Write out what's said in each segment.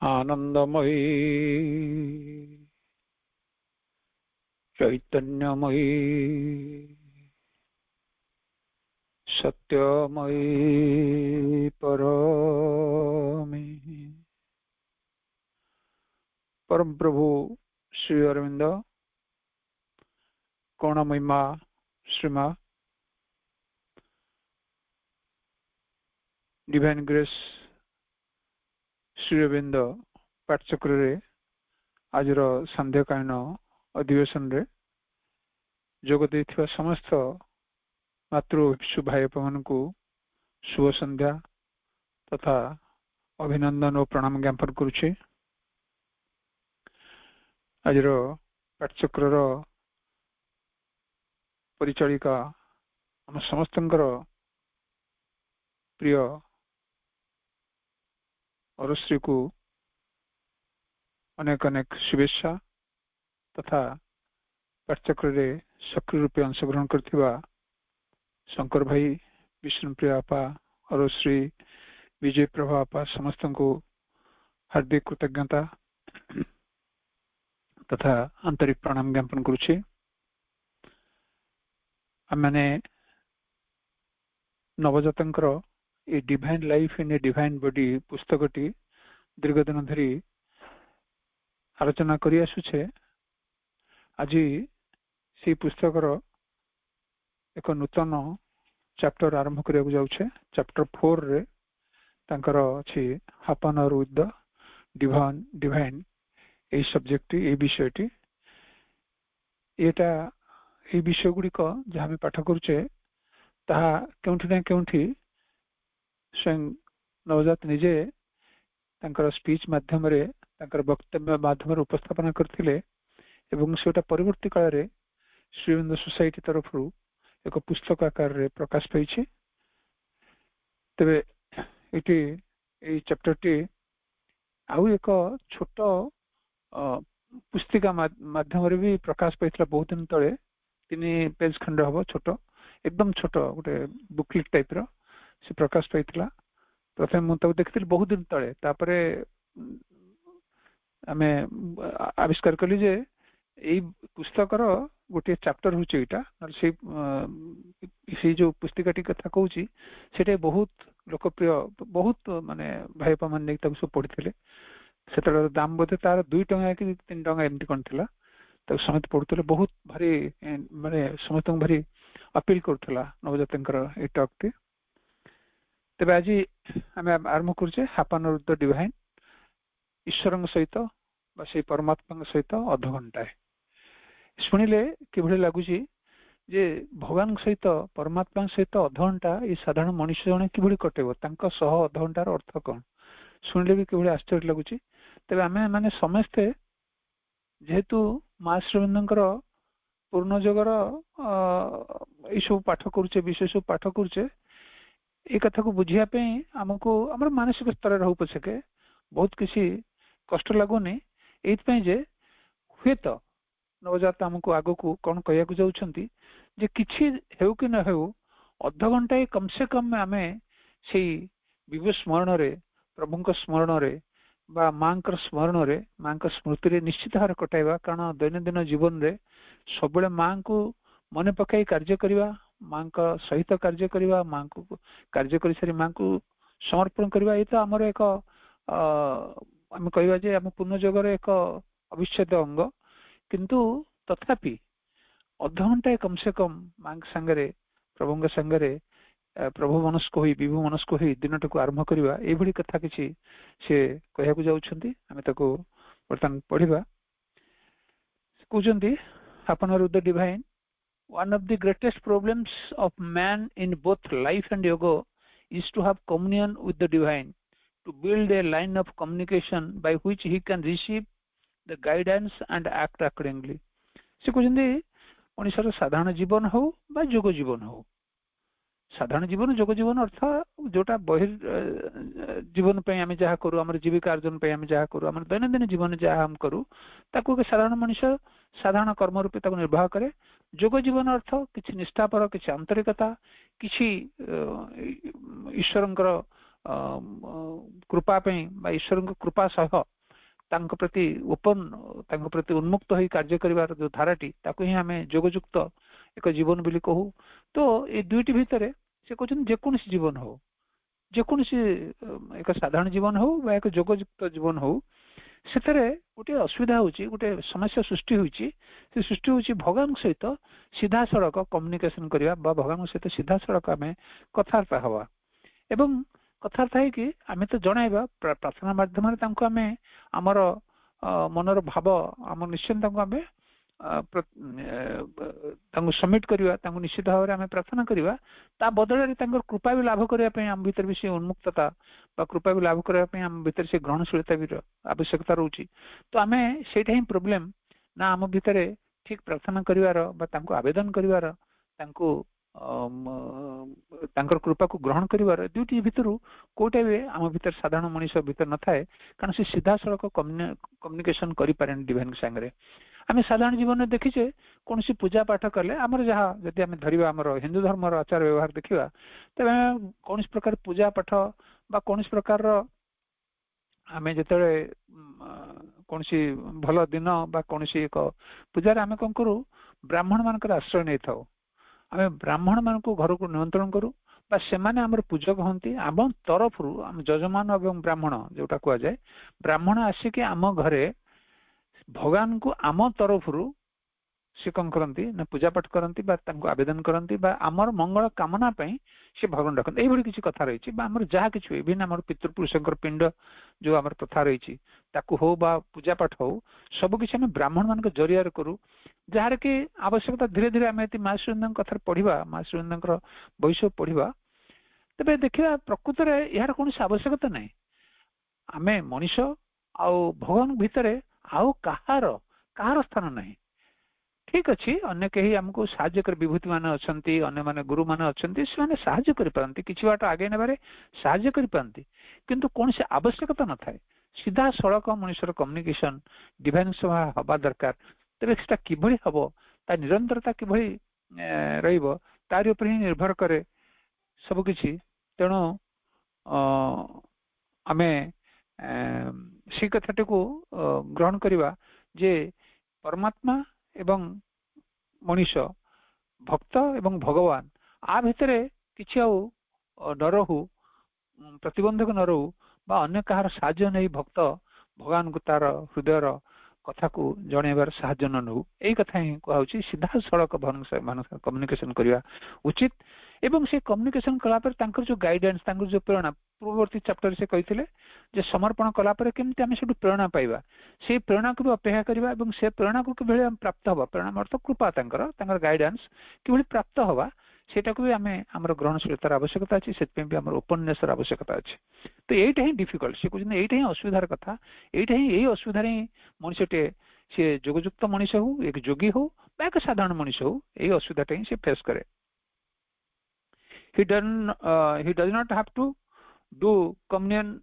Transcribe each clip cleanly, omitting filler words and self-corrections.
आनंदमयी चैतन्यमयी सत्यमयी परमे परम प्रभु श्री अरविंद करुणामयी श्रीमा divine grace Shri Arvind पाठचक्र आज संध्याकालीन अधिवेशन रे जोग देथिबा समस्त मातृ भाई मान को शुभ संध्या तथा अभिनंदन और प्रणाम ज्ञापन करुचे। आज पाठचक्र परिचालिका आम समस्त प्रिय अरश्री को अनेक अनेक शुभेच्छा तथा पाठचक्र सक्रिय रूपे अंशग्रहण करथिबा शंकर भाई विष्णुप्रिया आपा अरश्री विजय प्रभा आपा समस्त को हार्दिक कृतज्ञता तथा आंतरिक प्रणाम ज्ञापन करुचे। आमने नवजातंकर a divine life in a divine body पुस्तकटी दीर्घ दिन धरी आलोचना करि आसुछे। आज से पुस्तकर एक नूतन चैप्टर आरंभ करिया जाउछे। चैप्टर 4 रे तांकर अछि हैपन और विथ द डिवाइन ए सब्जेक्ट ए विषयटी एटा ए विषय गुड़िक जहाँ आम पाठ करुचे ताहा केउठी ना केउठी स्वयं नवजात निजे तांकर स्पीच माध्यम रे तांकर वक्तव्य माध्यम उपस्थापना करथिले एवं सेटा परवर्ती काल रे श्री अरविंद सोसाइटी तरफ एक पुस्तक आकार रे प्रकाश पाइछि। तबे एटी ए चैप्टर टी आउ एक छोट पुस्तिका माध्यम रे भी प्रकाश पाइथिला बहुत दिन तले 3 पेज खंड हबो छोट एकदम छोट गोटे बुकलेट टाइप रो से प्रकाश पाइथिला। प्रथम मु तब देखथिल बहुत दिन तले तापरे आमे आविष्कार कली जे एई पुस्तकर गोटे चैप्टर होची एटा से जो पुस्तिकाटी कथा कहूची सेटे बहुत लोकप्रिय बहुत माने भाईपा माने तब सब पढ़िथिले। सेटर दाम बोधे तार 2 टंका कि 3 टंका एमटी कोन थिला तब समेत पढ़ुतले बहुत भारी माने समस्त भारी अपील करथला नवजातंकर ए टॉक तबे आज आम आरंभ करुचे हैपन विथ द डिवाइन ईश्वर सहित बा से परमात्मा सहित अध घंटा शुणिले किभली लगुची जे भगवान सहित परमात्मा सहित अध घंटा ये साधारण मनुष्य जने किभली कटेबो तांका सह अध घंटार अर्थ कोन शुणिले भी किभली आश्चर्य लगुची। तबे आमे माने समस्ते जेहेतु मां श्रीविंदकर पूर्ण जगर ये सब पाठ करुचे विषय सब पाठ करुचे ए कथा को बुझिया पे हमको हमर मानसिक स्तर रहू पछके बहुत किसी कष्ट लागुनी एइतपै जे हुए तो नवजात हमको आगो को कौन कहया को जाउछंती जे किछि हेउ कि न हेउ अध घंटा कम से कम आमे सेई विभु स्मरण रे प्रभुंक स्मरण रे बा मांकर स्मरण रे मांकर स्मृति रे निश्चित हार कटाइबा। कारण दैनंदिन जीवन रे सबले मां को मने पकाई कार्य करिवा मां का सहित कार्य करिवा मां को कार्य करि सारी मां को समर्पण करिवा ए तो हमर एक हम कहबा जे हम पुण्य जगर एक अविच्छेद्य अंग किंतु तथापि अध घंटा कम से कम मां संगरे प्रभुंग संगरे प्रभु मनस्क होई विभु मनस्क होई दिनट को आरंभ करिवा ए भली कथा किछि से कहया को जाउछंती हमें ताको वर्तमान पढिबा। कहउछंती happen with the divine one of the greatest problems of man in both life and yoga is to have communion with the divine, to build a line of communication by which he can receive the guidance and act accordingly. से कहउछंती मनुष्यर साधारण जीवन हो बा योग जीवन हो साधारण जीवन योग जीवन अर्थ जोटा बहिर जीवन पे आम जहाँ करूँ आम जीविका अर्जन पे आम जहाँ करूँ आम दैनंदिन जीवन जहाँ हम करूँ ताकू साधारण मनुष्य साधारण कर्म रूपे ताकू निर्वाह करे। योग जीवन अर्थ किसी निष्ठापर किसी आंतरिकता किसी ईश्वरंकर कृपा ईश्वर कृपा सह तांको प्रति ओपन तांको प्रति उन्मुक्त होई कार्य करिवार जो धाराटी ताको ही आमे जोगयुक्त एक जीवन बोली कहू। तो ये दुईटी भितर से कहते जेकोसी जीवन हो जेकोसी एक साधारण जीवन हो बा एक जोगयुक्त जीवन हो सेतरे गोटे असुविधा होची गोटे समस्या सृष्टि होची से सृष्टि होची भगवान सहित सीधा सड़क कम्युनिकेशन करिया बा भगवान सहित सीधा सड़क आमे कथार्थ हवा एवं कथार्थ है कि आमे तो जणाइबा प्रार्थना माध्यम रे तांको आमे हमर मनर भाव आम निश्चित तांको आमे तांको सबमिट करिया तांको निश्चित भाव रे आमे प्रार्थना करिया ता बदल रे तांको कृपा भी लाभ करिया पई आम भीतर भी से उन्मुक्तता बा कृपा भी लाभ करिया पई आम भीतर से ग्रहणशीलता भी आवश्यकता रहउची। तो आमे सेटा ही प्रॉब्लम ना आम भीतर ठीक प्रार्थना करिवार बा तांको आवेदन करिवार तांको तांकर कृपा को ग्रहण करिवार दुटी भितरु कोटे भी आम भीतर साधारण मनुष्य भीतर न थाए कारण से सीधा सड़क कम्युनिकेशन करि पारेन डिवाइन संगे। आम साधारण जीवन में देखीचे कौन सी पूजा पाठ कले आमर जहाँ जदि आम धरिबा आमर हिंदू धर्म आचार व्यवहार देखिबा तबे कौन प्रकार पूजा पाठ बा कौन प्रकार आमे जतले कौन सी भल दिन बा कौन सी एक पूजा आमे कौन करू ब्राह्मण मानकर आश्रय नहीं थाओ आमे ब्राह्मण मान को घर को नियंत्रण करू बा सेमाने आमर पूजक हंती आम तरफ आम जजमान एवं ब्राह्मण जोटा कह जाए ब्राह्मण आसिक आम घरे भगवान को आम तरफ से कौन करती ना पूजा पाठ करती बा तांको आवेदन करती बा आमर मंगल कामना पई से भगवान रखते यही किसी कथा रही आमर जहाँ किसी इवन आम पितृपुरुषंकर पिंड जो आम प्रथा रही ताकू हो बा पूजा पाठ हो सब किसी आम ब्राह्मण मान जरिया करू जार कि आवश्यकता धीरे धीरे आम ये माँ श्रीनंद कथा पढ़ा माँ श्रीनंद भविष्य पढ़ा तेज देखा प्रकृत में यार कौन आवश्यकता ना आम मनीष आउ भगवान भितर आउ कहार स्थान ना ठीक अच्छे अन्य कहीं आमको साहाଯ୍य कर विभूति मान अच्छा अन्य माने गुरु मान अच्छा से साहाଯ୍य करें कि बाट आगे नेबारे साहाଯ୍य करें किंतु कौन से आवश्यकता न थाए सीधा सड़क मनुष्यर कम्युनिकेशन डिवाइन सभा हवा दरकार तेरे सेटा किभଳି हबो ता निरंतरता किभଳି रहिबो तारि उपर ही निर्भर करे सब किछि। तेणु आमे से कथाटी को ग्रहण करिबा जे परमात्मा एवं मनुष्य भक्त एवं भगवान आ भितरे किछि आउ डर हो प्रतिबंधक न रहू बा अन्य कहार साहाय्य नहीं भक्त भगवान को तार हृदयर कथा को जणेबार साहाय्य न नौ यही कथा ही कहूँ सीधा सड़क कम्युनिकेशन करवा उचित एवं से कम्युनिकेशन कलापर तांकर जो गाइडेंस तांकर जो प्रेरणा पूर्ववर्ती चैप्टर से कहते जे समर्पण कलापर केमती आम से प्रेरणा पाइबा से प्रेरणा को भी अपेक्षा करवा एवं से प्रेरणा को किभଳି प्राप्त हवा प्रेरणा अर्थ कृपा तांकर गाइडेंस किभଳି प्राप्त हवा सेटा को भी आम आमर ग्रहणशीलतार आवश्यकता अच्छी से ओपननेस आवश्यकता अच्छी। तो यहीटा ही डिफिकल्ट से कहते यहीटा ही असुविधार कथा यहीटा ही यही असुविधा ही मनुष्यटे सी जोगयुक्त मनुष्य हो एक जोगी हो एक साधारण मनुष्य हो यही असुविधाटा ही से फेस करे। he does not have to do communion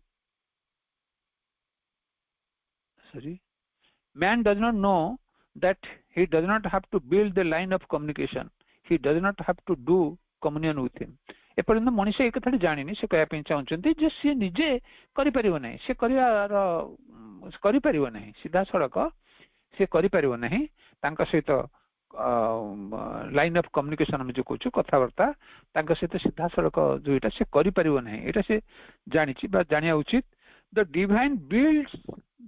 man does not know that he does not have to build the line of communication, he does not have to do communion with him। एपर्यंत मनुष्य एक कथा जानी से कहना चाहते जे सी निजे करें से कर सीधा सड़क सी कर सहित लाइन ऑफ कम्युनिकेशन हम जो कहूँ कथबार्ता सहित सीधा सड़क जो यहाँ से कर से जानी जाना उचित। The divine builds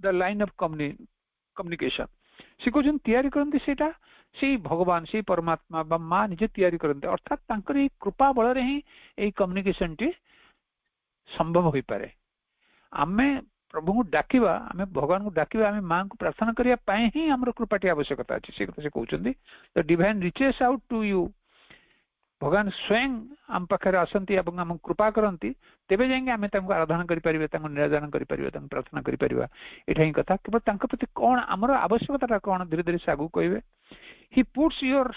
the line of communication से कहते तैयारी करती से भगवान से परमात्मा बा माँ निजे तैयारी करते अर्थात तांकर ये कृपा बल ही यही कम्युनिकेशन टी संभव हो पारे। आमे प्रभु को डाकिबा आमे भगवान को डाकिबा आमे माँ को प्रार्थना करिया ही हमर कृपाटी आवश्यकता अछि से कथा से कहउछन्ती the divine reaches out to you भगवान स्वयं आम पाखरे आसंती एवं आम कृपा करती तेबे जाएंगे आमे तांको आराधना करि परिबे तांको निराधना करि परिबे तांको प्रार्थना करि परिबा एठा ही कथा केवल तांको प्रति कोन हमर आवश्यकता कोन धीरे धीरे सागु कहबे। he puts your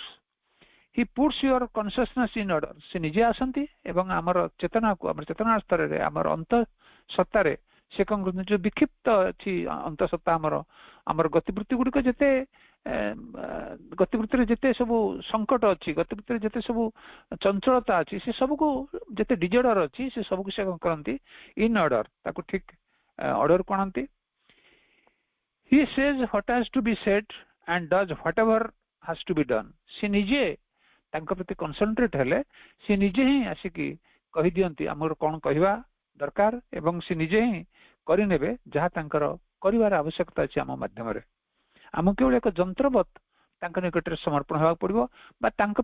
consciousness in order से निजे आसंती एवं आमर चेतना को आमर चेतना स्तर रे आमर अंत सत्ता रे से कौन जो विक्षिप्त अच्छी अंत सत्ता आमर गतिवृत्ति गुड़िक जिते ଗତିବୃତ୍ତିରେ ଯେତେ ସବୁ ସଂକଟ ଅଛି, ଗତିବୃତ୍ତିରେ ଯେତେ ସବୁ ଚଞ୍ଚଳତା ଅଛି, ସେ ସବୁକୁ ଯେତେ ଡିଜର୍ଡର ଅଛି ସେ ସବୁକୁ ସେ କଣ କରନ୍ତି ଇନ୍ ଅର୍ଡର, ତାକୁ ଠିକ ଅର୍ଡର କରନ୍ତି। He says what has to be said and does whatever has to be done. ସେ ନିଜେ ତାଙ୍କ ପ୍ରତି କନସେଣ୍ଟ୍ରେଟ ହେଲେ ସେ ନିଜେ ହିଁ ଆସିକି କହିଦିଅନ୍ତି ଆମର କଣ କହିବା ଦରକାର, ଏବଂ ସେ ନିଜେ ହିଁ କରିନେବେ ଯାହା ତାଙ୍କର କରିବାର ଆବଶ୍ୟକତା ଅଛି ଆମ ମାଧ୍ୟମରେ। ଆମକୁ କେବଳ ଏକ ଯନ୍ତ୍ରବତ ତାଙ୍କ ନିକଟରେ ସମର୍ପଣ ହେବାକୁ ପଡିବ, ବା ତାଙ୍କ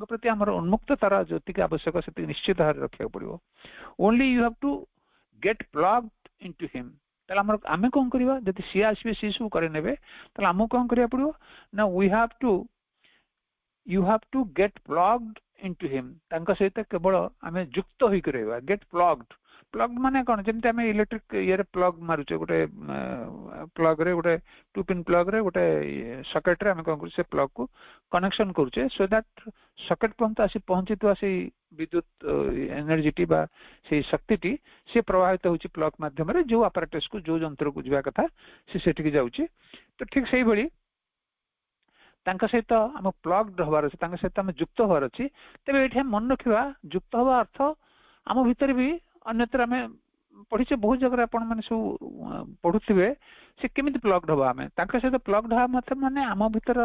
ପ୍ରତି ଆମର ଉନ୍ମୁକ୍ତତାର ଯେତିକି ଆବଶ୍ୟକ ସେତିକି ନିଶ୍ଚିତ ଭାବରେ ରଖିବାକୁ ପଡିବ। Only you have to get plugged into him. ତାହେଲେ ଆମେ କଣ କରିବା, ଯଦି ସିଏ ଆସିବେ ସିଏ ସବୁ କରିନେବେ, ତାହେଲେ ଆମକୁ କଣ କରିବାକୁ ପଡିବ ନା you have to get plugged into him। ତାଙ୍କ ସହିତ କେବଳ ଆମେ ଯୁକ୍ତ ହୋଇକି ରହିବା। ଗେଟ୍ ପ୍ଲଗ୍ଡ ମାନେ କଣ, ଯେମିତି ଆମେ ଇଲେକ୍ଟ୍ରିକ ଇଏରେ ପ୍ଲଗ ମାରୁଛେ, ଗୋଟେ ପ୍ଲଗ ରେ ଗୋଟେ 2 ପିନ୍ ପ୍ଲଗ ରେ ଗୋଟେ ସକେଟ ରେ ଆମେ କଣ କରୁଛେ, ସେ ପ୍ଲଗ କୁ କନେକ୍ସନ କରୁଛେ, ସୋ ଦ୍ୟାଟ ସକେଟ ପର୍ଯ୍ୟନ୍ତ ଆସି ପହଞ୍ଚିଥିବା ସେଇ ବିଦ୍ୟୁତ ଏନର୍ଜିଟି ବା ସେଇ ଶକ୍ତିଟି ସେ ପ୍ରବାହିତ ହଉଛି ପ୍ଲଗ ମାଧ୍ୟମରେ, ଯୋଉ ଆପାରେଟସ୍ କୁ ଯୋଉ ଯନ୍ତ୍ରକୁ ଯିବା କଥା ସେ ସେଠିକି ଯାଉଛି। ତ ଠିକ ସେଇଭଳି ତାଙ୍କ ସହିତ ଆମ ପ୍ଲଗ୍ଡ ହବାର ଅଛି, ତାଙ୍କ ସହିତ ଆମେ ଯୁକ୍ତ ହବାର ଅଛି। ତେବେ ଏଇଠି ମନେ ରଖିବା, ଯୁକ୍ତ ହବା ଅର୍ଥ ଆମ ଭିତରେ ବି ଅନ୍ୟତ୍ର ଆମେ ପଢିଛେ ବହୁତ ଜାଗାରେ, ଆପଣ ମାନେ ସବୁ ପଢୁଥିବେ, ସେ କେମିତି ପ୍ଲଗ୍ଡ ହବା। ଆମେ ତାଙ୍କ ସହିତ ପ୍ଲଗ୍ଡ ହବା ମାନେ ଆମ ଭିତର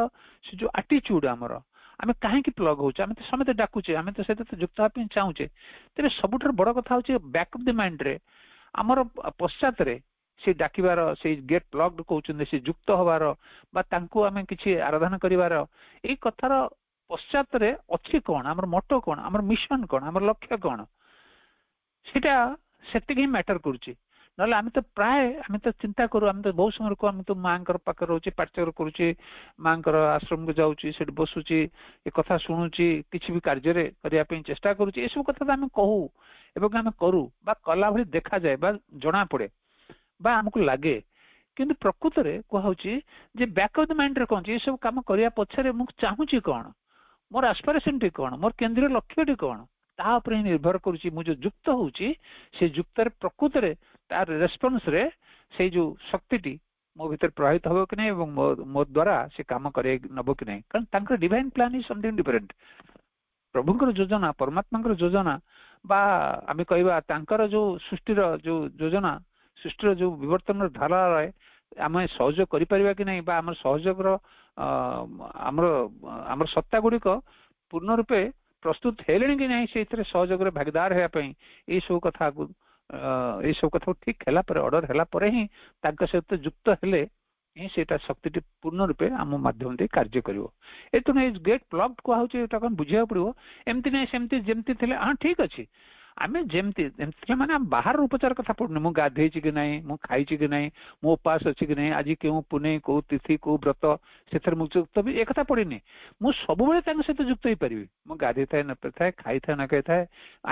ସେ ଯୋଉ ଆଟିଚ୍ୟୁଡ ଆମର, ଆମେ କାହିଁକି ପ୍ଲଗ ହଉଛେ, ଆମେ ତ ସମସ୍ତେ ଡାକୁଛେ, ଆମେ ତ ସହିତ ଯୁକ୍ତ ହେବା ପାଇଁ ଚାହୁଁଛେ। ତେବେ ସବୁଠାରୁ ବଡ କଥା ହଉଛି ବ୍ୟାକ୍ ଅଫ ଦି ମାଇଣ୍ଡ ରେ, ଆମର ପଶ୍ଚାତରେ ସେ ଡାକିବାର, ସେଇ ଗେଟ୍ ପ୍ଲଗ୍ଡ କହୁଛନ୍ତି, ସେ ଯୁକ୍ତ ହବାର ବା ତାଙ୍କୁ ଆମେ କିଛି ଆରାଧନା କରିବାର, ଏଇ କଥାର ପଶ୍ଚାତରେ ଅଛି କଣ, ଆମର ମୋଟୋ କଣ, ଆମର ମିଶନ କଣ, ଆମର ଲକ୍ଷ୍ୟ କଣ, ସେଟା ସେତିକି ହିଁ ମ୍ୟାଟର କରୁଛି। ନହେଲେ ଆମେ ତ ଚିନ୍ତା କରୁ, ଆମେ ତ ବହୁତ ସମୟରେ କହୁ, ଆମେ ତ ମାଙ୍କର ପାଖରେ ରହୁଛି, ପାଠଚର କରୁଛି, ମାଙ୍କର ଆଶ୍ରମକୁ ଯାଉଛି, ସେଠି ବସୁଛି, ଏ କଥା ଶୁଣୁଛି, କିଛି ବି କାର୍ଯ୍ୟରେ କରିବା ପାଇଁ ଚେଷ୍ଟା କରୁଛି, ଏସବୁ କଥା ତ ଆମେ କହୁ ଏବଂ ଆମେ କରୁ ବା କଲା ଭଳି ଦେଖାଯାଏ ବା ଜଣା ପଡେ ବା ଆମକୁ ଲାଗେ। କିନ୍ତୁ ପ୍ରକୃତରେ କୁହାଉଛି ଯେ ବ୍ୟାକ୍ ଅଫ ଦ ମାଇଣ୍ଡରେ କଣ, ଏସବୁ କାମ କରିବା ପଛରେ ମୁଁ ଚାହୁଁଛି କଣ, ମୋର ଆସ୍ପାରେସନଟି କଣ, ମୋର କେନ୍ଦ୍ରୀୟ ଲକ୍ଷ୍ୟଟି କଣ, ତାହା ଉପରେ ହିଁ ନିର୍ଭର କରୁଛି। ମୁଁ ଯୋଉ ଯୁକ୍ତ ହଉଛି, ସେ ଯୁକ୍ତରେ ପ୍ରକୃତରେ ତାର ରେସ୍ପନ୍ସରେ ସେଇ ଯୋଉ ଶକ୍ତିଟି ମୋ ଭିତରେ ପ୍ରଭାବିତ ହବ କି ନାହିଁ ଏବଂ ମୋ ଦ୍ୱାରା ସେ କାମ କରେଇ ନବ କି ନାହିଁ। କାରଣ ତାଙ୍କର divine plan is something different. ପ୍ରଭୁଙ୍କର ଯୋଜନା, ପରମାତ୍ମାଙ୍କର ଯୋଜନା, ବା ଆମେ କହିବା ତାଙ୍କର ଯୋଉ ସୃଷ୍ଟିର ଯୋଉ ଯୋଜନା, ସୃଷ୍ଟିର ଯୋଉ ବିବର୍ତ୍ତନର ଧାରାରେ ଆମେ ସହଯୋଗ କରିପାରିବା କି ନାହିଁ, ବା ଆମର ସହଯୋଗର ଆମର ସତ୍ତା ଗୁଡିକ ପୂର୍ଣ୍ଣ ରୂପେ ପ୍ରସ୍ତୁତ ହେଲେଣି କି ନାହିଁ ସେଇଥିରେ ସହଯୋଗରେ ଭାଗିଦାର ହେବା ପାଇଁ, ଏଇ ସବୁ କଥାକୁ ଠିକ ହେଲା ପରେ, ଅର୍ଡର ହେଲା ପରେ ହିଁ ତାଙ୍କ ସହିତ ଯୁକ୍ତ ହେଲେ ହିଁ ସେଇଟା ଶକ୍ତିଟି ପୂର୍ଣ୍ଣ ରୂପେ ଆମ ମାଧ୍ୟମ ଦେଇ କାର୍ଯ୍ୟ କରିବ। ଏଠୁ ଗେଟ୍ ପ୍ଲଗ୍ଡ କୁହାହଉଛି, ଏଇଟା କଣ ବୁଝିବାକୁ ପଡିବ। ଏମିତି ନାହିଁ ସେମିତି ଯେମିତି ଥିଲେ, ହଁ ଠିକ ଅଛି, ଆମେ ଯେମିତି ଥିଲେ ମାନେ ଆମେ ବାହାର ଉପଚାର କଥା ପଡୁନି, ମୁଁ ଗାଧେଇଛି କି ନାହିଁ, ମୁଁ ଖାଇଛି କି ନାହିଁ, ମୁଁ ଉପାସ ଅଛି କି ନାହିଁ, ଆଜି କେଉଁ ପୁନେଇ, କୋଉ ତିଥି, କୋଉ ବ୍ରତ, ସେଥିରେ ମୁଁ ଯୁକ୍ତ ବି ଏ କଥା ପଡିନି। ମୁଁ ସବୁବେଳେ ତାଙ୍କ ସହିତ ଯୁକ୍ତ ହେଇପାରିବି। ମୁଁ ଗାଧେଇଥାଏ ନ ଥାଏ, ଖାଇଥାଏ ନ ଖାଇଥାଏ,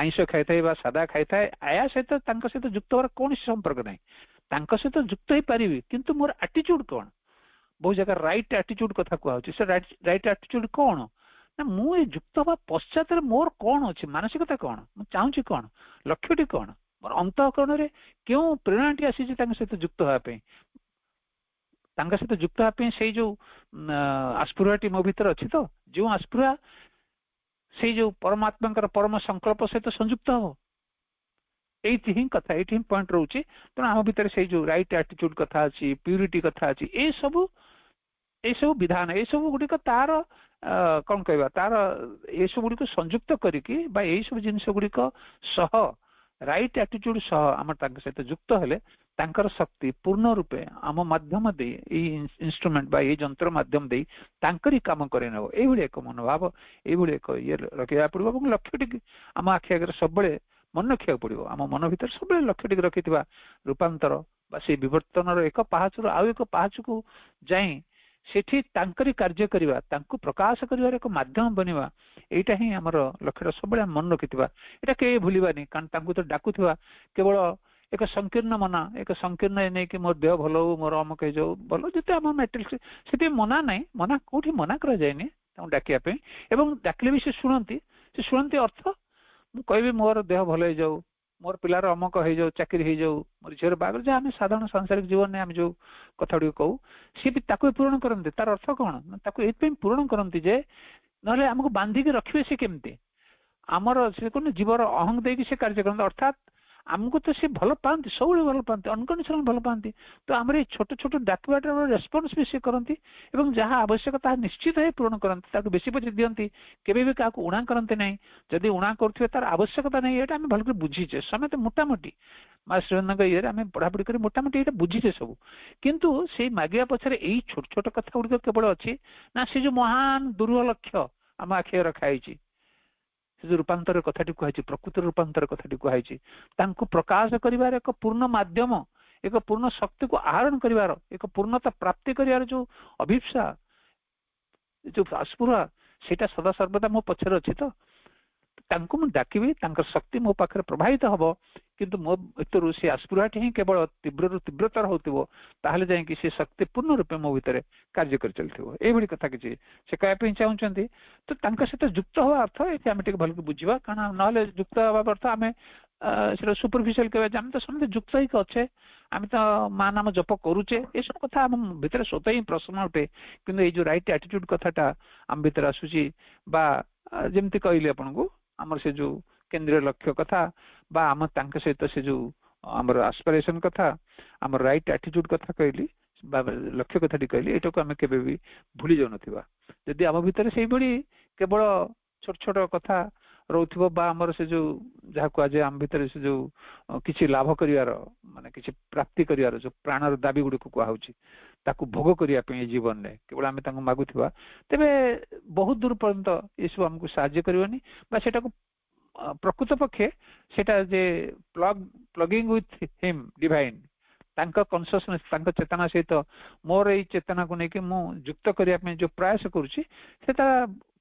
ଆଇଁଷ ଖାଇଥାଏ ବା ସାଦା ଖାଇଥାଏ, ଆୟା ସହିତ ତାଙ୍କ ସହିତ ଯୁକ୍ତ ହବାର କୌଣସି ସମ୍ପର୍କ ନାହିଁ। ତାଙ୍କ ସହିତ ଯୁକ୍ତ ହେଇପାରିବି, କିନ୍ତୁ ମୋର ଆଟିଚ୍ୟୁଡ କଣ, ବହୁ ଜାଗାରେ ରାଇଟ ଆଟିଚ୍ୟୁଡ କଥା କୁହାହଉଛି। ସେ ରାଇଟ ଆଟିଚ୍ୟୁଡ କଣ ନା, ମୁଁ ଏଇ ଯୁକ୍ତ ହବା ପଶ୍ଚାତରେ ମୋର କଣ ଅଛି, ମାନସିକତା କଣ, ମୁଁ ଚାହୁଁଛି କଣ, ଲକ୍ଷ୍ୟଟି କଣ, ମୋର ଅନ୍ତଃକରଣରେ କେଉଁ ପ୍ରେରଣାଟି ଆସିଛି ତାଙ୍କ ସହିତ ଯୁକ୍ତ ହେବା ପାଇଁ। ତାଙ୍କ ସହିତ ଯୁକ୍ତ ହେବା ପାଇଁ ସେଇ ଯୋଉ ଆସ୍ପୃହାଟି ମୋ ଭିତରେ ଅଛି ତ, ଯୋଉ ଆସ୍ପୃହା ସେଇ ଯୋଉ ପରମାତ୍ମାଙ୍କର ପରମ ସଂକଳ୍ପ ସହିତ ସଂଯୁକ୍ତ ହବ। ଏଇଠି ହିଁ କଥା, ଏଇଠି ହିଁ ପଏଣ୍ଟ ରହୁଛି। ତେଣୁ ଆମ ଭିତରେ ସେଇ ଯୋଉ ରାଇଟ ଆଟିଚ୍ୟୁଡ କଥା ଅଛି, ପ୍ୟୁରିଟି କଥା ଅଛି, ଏସବୁ ବିଧାନ, ଏସବୁ ଗୁଡିକ ତାର କଣ କହିବା, ତାର ଏସବୁ ଗୁଡିକ ସଂଯୁକ୍ତ କରିକି ବା ଏଇ ସବୁ ଜିନିଷ ଗୁଡିକ ସହ ରାଇଟ ଆଟିଚ୍ୟୁଡ ସହ ଆମର ତାଙ୍କ ସହିତ ଯୁକ୍ତ ହେଲେ ତାଙ୍କର ଶକ୍ତି ପୂର୍ଣ୍ଣ ରୂପେ ଆମ ମାଧ୍ୟମ ଦେଇ, ଏଇ ଇନଷ୍ଟ୍ରୁମେଣ୍ଟ ବା ଏଇ ଯନ୍ତ୍ର ମାଧ୍ୟମ ଦେଇ ତାଙ୍କରି କାମ କରେଇ ନେବ। ଏଇଭଳି ଏକ ମନୋଭାବ, ଏଇଭଳି ଏକ ଇଏ ରଖିବାକୁ ପଡିବ ଏବଂ ଲକ୍ଷ୍ୟଟିକି ଆମ ଆଖି ଆଗରେ ସବୁବେଳେ ମନେ ରଖିବାକୁ ପଡିବ। ଆମ ମନ ଭିତରେ ସବୁବେଳେ ଲକ୍ଷ୍ୟଟିକି ରଖିଥିବା ରୂପାନ୍ତର ବା ସେଇ ବିବର୍ତ୍ତନର ଏକ ପାହାଚରୁ ଆଉ ଏକ ପାହାଚକୁ ଯାଇ ସେଠି ତାଙ୍କରି କାର୍ଯ୍ୟ କରିବା, ତାଙ୍କୁ ପ୍ରକାଶ କରିବାର ଏକ ମାଧ୍ୟମ ବନିବା, ଏଇଟା ହିଁ ଆମର ଲକ୍ଷ୍ୟଟା ସବୁବେଳେ ମନେ ରଖିଥିବା। ଏଇଟା କେହି ଭୁଲିବାନି, କାରଣ ତାଙ୍କୁ ତ ଡାକୁଥିବା କେବଳ ଏକ ସଂକୀର୍ଣ୍ଣ ମନା, ଏକ ସଂକୀର୍ଣ୍ଣ ନେଇକି ମୋର ଦେହ ଭଲ ହଉ, ମୋର ଅମକ ହେଇଯାଉ, ଭଲ ଯେତେ ଆମ ମ୍ୟାଟ୍ରିକ୍ସ, ସେଥିପାଇଁ ମନା ନାହିଁ, ମନା କୋଉଠି ମନା କରାଯାଏନି ତାଙ୍କୁ ଡାକିବା ପାଇଁ। ଏବଂ ଡାକିଲେ ବି ସେ ଶୁଣନ୍ତି ଅର୍ଥ ମୁଁ କହିବି ମୋର ଦେହ ଭଲ ହେଇଯାଉ, मोर पिलार अमक हो जाऊ चाकरी हो जाऊ मोर झीर बागर जहाँ आम साधारण सांसारिक जीवन में आम जो कथा गुड़ कहू सी भी ताको पूरण करते तार अर्थ कौन ताको ये पूरण करती जे ना आमको बांधिकी रखिए सी केमती आमर से कौन जीवर अहंग देकी से कार्य करते अर्थात आमको तो सी भल पाती सब भल पाती अनकंडीशनल भल पाती तो आम छोट छोट डाकवाट रेस्पन्स भी सी करती जहाँ आवश्यकता निश्चित है पूरण करते बेसी पचे दिखती केवे भी क्या उणा करते ना जदि उणा करुवे तार आवश्यकता नहीं ये आम भल बुझीचे समस्त मोटामोटी माँ श्रीनंद ये आम पढ़ापढ़ी कर मोटामोटी ये बुझीचे सब किंतु से मागिया पछरे यही छोट छोट कथा गुड़िक केवल अच्छी ना से जो महान दुर्ह लक्ष्य आम आखि रखाई जो रूपांतर कथाटी कहुई प्रकृति रूपांतर कथाटी कहुई प्रकाश कर एक पूर्ण माध्यम एक पूर्ण शक्ति को आहरण कर एक पूर्णता प्राप्ति कर जो अभिप्सा जो आस्पुरा सेटा सदा सर्वदा मो पछरे अच्छी तो डाकिबी शक्ति मो पाखे प्रभावित हम किंतु मो भर से आस्पुराटी ही केवल तीव्र तीव्रतर होते जाकि से शक्ति पूर्ण रूपे मो भितर कार्य कर चलती ये कथा किसी से कहना चाहते तो सहित जुक्त हवा अर्थ ये आम भल बुझा कारण ना जुक्त हवा अर्थ आम से सुपरफिशियल कह आम तो समझे जुक्त ही अच्छे आम तो माँ नाम जप करुचे ये सब कथा आम भितर स्वतः ही प्रश्न उठे कि जो राइट एटीट्यूड कथाटा आम भितर आसूची जमती कहली आपन को आमर से जो केंद्रीय लक्ष्य कथा बा आम सहित से जो आमर एस्पिरेशन कथा आम राइट एटीट्यूड कथा कहली लक्ष्य कथाटी कहली एटा को आम केबे भी भूली जाऊ नथिबा जदि आम भितर से बड़ी केवल छोट छोट कथा रोथिबो बा आमर से जो जहा को आज आम भितर से जो किछि लाभ करिवार माने किछि प्राप्ति करिवार जो प्राणर दाबी गुडी को कहउची ताकू भोग करिया पे जीवन में केवल आम मागुवा तेरे बहुत दूर पर्यंत ये सब आमको साहाय्य करनी सेटा को प्रकृत पक्षे सेटा जे plugging with him divine consciousness चेतना सहित मोर ये चेतना को लेकिन मु युक्त करने जो प्रयास करुच्ची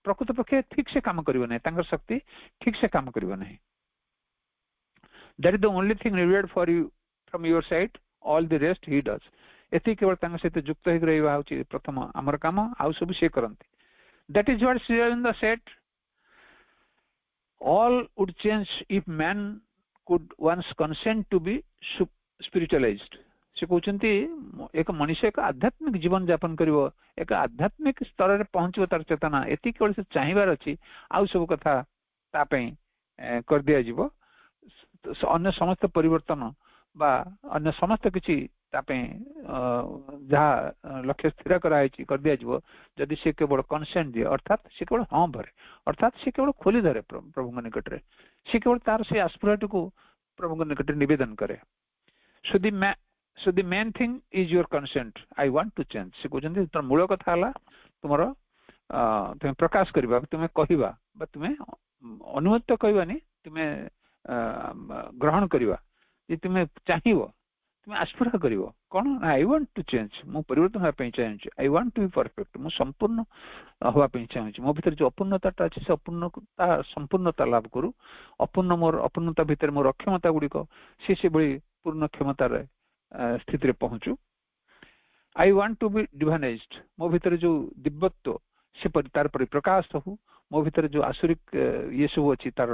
प्रकृत पक्षे ठीक से काम करें शक्ति ठीक से काम करें that is the only thing needed for you from your side all the rest he does एति केवल सहित युक्त हो रहा हूँ प्रथम आमर काम आउ सब सी करती that is what Shri Aurobindo said all would change if man could once consent to be spiritualized से कहते एक मनुष्य एक आध्यात्मिक जीवन यापन कर एक आध्यात्मिक स्तर में पहुंचो तार चेतना एति केवल से चाहिबार अच्छी आउ सब कथा कर दिया जीवो अन्य समस्त परिवर्तन बा अन्य समस्त किछि जहाँ लक्ष्य स्थिर कर दिया जीवो जदि से केवल कंसेंट दिए अर्थात से केवल हाँ भरे अर्थात से केवल खोली धरे प्रभु निकट रे से केवल तार से आस्पिरेट को प्रभु निकट निवेदन करे so the main thing is your consent I want to change से कहते तुम मूल कथा है तुम तुम्हें प्रकाश करवा तुम्हें कहवा तुम्हें अनुमति कहवानी तुम्हें ग्रहण करवा तुम्हें चाहिए तुम्हें आस्पिरा कर कौन आई वांट टू चेंज मु परिवर्तन होगा चाहिए I want to be perfect मु संपूर्ण होगा चाहिए मो भीतर जो अपूर्णता अच्छी से अपूर्णता संपूर्णता लाभ करू अपूर्ण मोर अपूर्णता भीतर मोर अक्षमता गुड़िक से बड़ी पूर्ण क्षमतार स्थिति रे पहुंचू आई वांट टू बी डिवाइनाइज्ड मो भीतर जो दिव्यत्व से तार परिप्रकाश हो मो भीतर जो आसुरिक ये सब अच्छी तार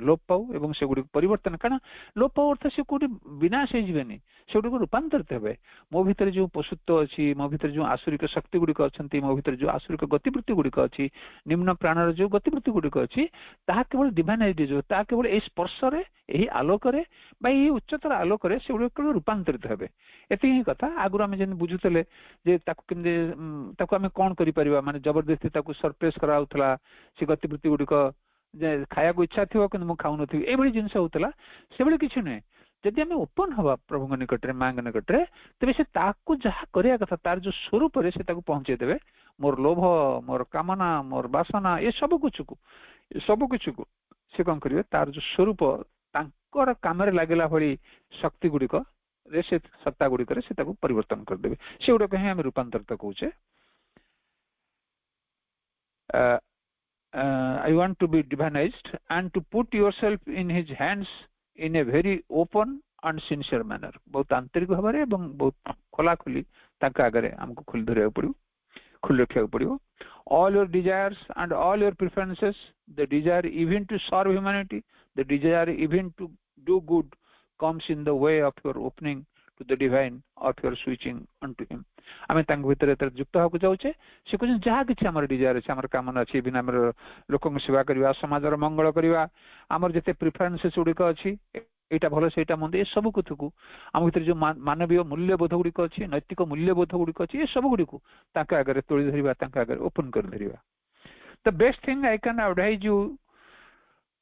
लोप पाऊ एवं से गुड़ी परिवर्तन कारण लोप पाऊ अर्थ से कोटी विनाश होनी से गुड़ी रूपांतरित हे मो भीतर जो पशुत्व अच्छी मो भीतर जो आसुरिक शक्ति गुड़िक अच्छा मो भीतर जो आसुरिक गतिवृत्ति गुड़िक अच्छी निम्न प्राणर जो गतिवृत्ति गुड़िक अच्छी ताहा केवल डिवाइनाइज हो ताहा केवल ए स्पर्श यही आलोक उच्चतर आलोक से गुड़ी केवल रूपांतरित हे एति ही कथा आगुर आम जेन बुझुतले जे ताकू आम कौन करिपरिबा माने जबरदस्ती ताकू सरप्रेस कराउथला से गतिवृत्ति गुड़िक खाया को इच्छा थी कि मुझे खाऊ नी ये जिनस होता से भाई किसी नुहे जदि आम ओपन हवा प्रभु निकट में माँ निकट में तेरे से जहाँ करने कथा तार जो स्वरूप से पहुंचे देवे मोर लोभ मोर कामना मोर बासना ये सब कुछ को से कौन करेंगे तार जो स्वरूप तांकर काम लगे भाई शक्ति गुड़िक से सत्ता गुड़िक से परिवर्तन करदे से गुड़ाक ही आम रूपांतरित कौचे I want to be divinized and to put yourself in his hands in a very open and sincere manner बहुत आंतरिक भाव में बहुत खोला खोली आगे हमको खोल धरिया पड़ो खोल रखा पड़ो all your desires and all your preferences the desire even to serve humanity the desire even to do good comes in the way of your opening to the divine of your switching unto him आम भीतर युक्त होगा जाऊे से कहते जहाँ कि आम Dzire अच्छे आम कामना अच्छी बिना आम लोक सेवा करवा समाजर मंगल करवा आमर जिते प्रिफरेन्सेस गुड़िक अच्छी एटा भल से मंद ये सब कुछ को आम भीतर जो मानवीय मूल्यबोध गुड़िक अच्छी नैतिक मूल्यबोध गुड़िक अच्छी ये सब गुड़ी को आगे तोली धरवा आगे ओपन कर धरवा the best thing I can advise you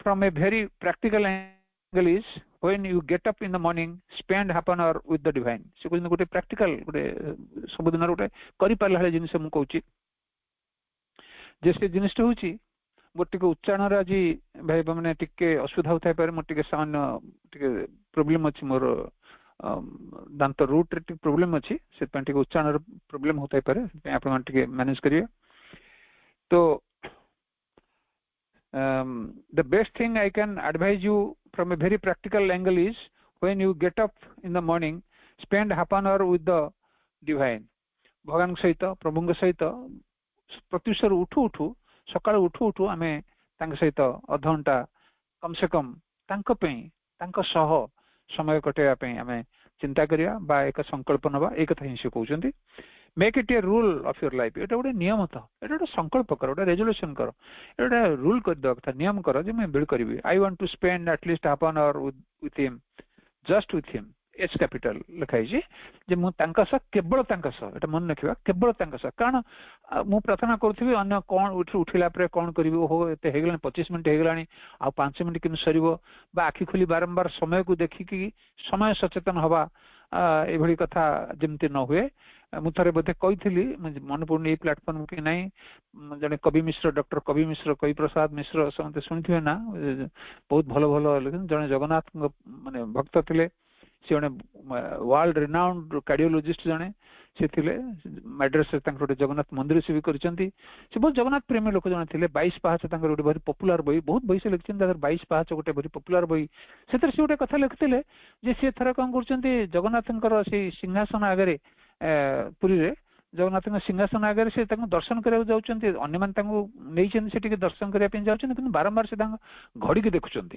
from a very practical angle is when you get up in the morning spend half an hour with the divine से कुछ गोटे प्रैक्टिकल गोटे सब दिन गोटे करि पारला जिनिस मु कहूची जे से जिनिस होची मोर टिके उच्चारण रे आज भाई माने टिके असुविधा होता पारे मोर टिके सामान्य टिके प्रॉब्लम अछि मोर दांत रूट रे टिके प्रॉब्लम अछि से टिके उच्चारण प्रॉब्लम होता पारे आपण टिके मैनेज करिए तो the best thing I can advise you from a very practical angle is when you get up in the morning spend half an hour with the divine भगवान सहित प्रभु सहित प्रत्युषर उठू उठू सकाळ उठू उठू आमे तांक सहित अध घंटा कम से कम तांक पे तांक सह समय कटेया पे आमे चिंता करिया बा एक संकल्प नबा एक कथा ही से कहउछंती make it a rule of your life एटा गोटे नियम था एटा गोटे संकल्प कर गोटे रेजोल्यूशन कर एटा रूल कर दो कथा नियम कर जे मैं बिल्ड करबी I want to spend at least half an hour with him just with him H capital लिखाई जे जे मु तांका स केवल तांका स एटा मन रखिबा केवल तांका स कारण मु प्रार्थना करथिबी अन्य कोन उठिला परे कोन करबी हो एते हेगलानी 25 मिनिट हेगलानी आ 5 मिनिट किन सरीबो बा आखि खुली बारंबार समय को देखि कि समय सचेतन हवा ए भली कथा जेमति न हुए मु थरे बोधे कही मन पड़ुनी ये प्लाटफॉर्म कि नहीं जने कवि मिश्र डॉक्टर कवि मिश्र कवि प्रसाद मिश्र समझते शुणी ना बहुत भल भल जने जगन्नाथ माने भक्त थिले से जने वर्ल्ड रिनाउंड कार्डियोलॉजिस्ट जने से थिले मैड्रास से गोटे जगन्नाथ मंदिर से भी करचंती से बहुत जगन्नाथ प्रेमी लोक जने थिले 22 पाहाच गोटे भारी पॉपुलर बही बहुत बही से लिखिछन 22 पाहाच गोटे भारी पॉपुलर बही से गोटे कथा लिखिथिले जे से थरा कोन करचंती जगन्नाथंकर से सिंहासन आगे पुरी रे जगन्नाथ सिंहासन आगे से दर्शन करने जाऊँच अन्य मैंने दर्शन करने बारंबार से घड़ी की देखुं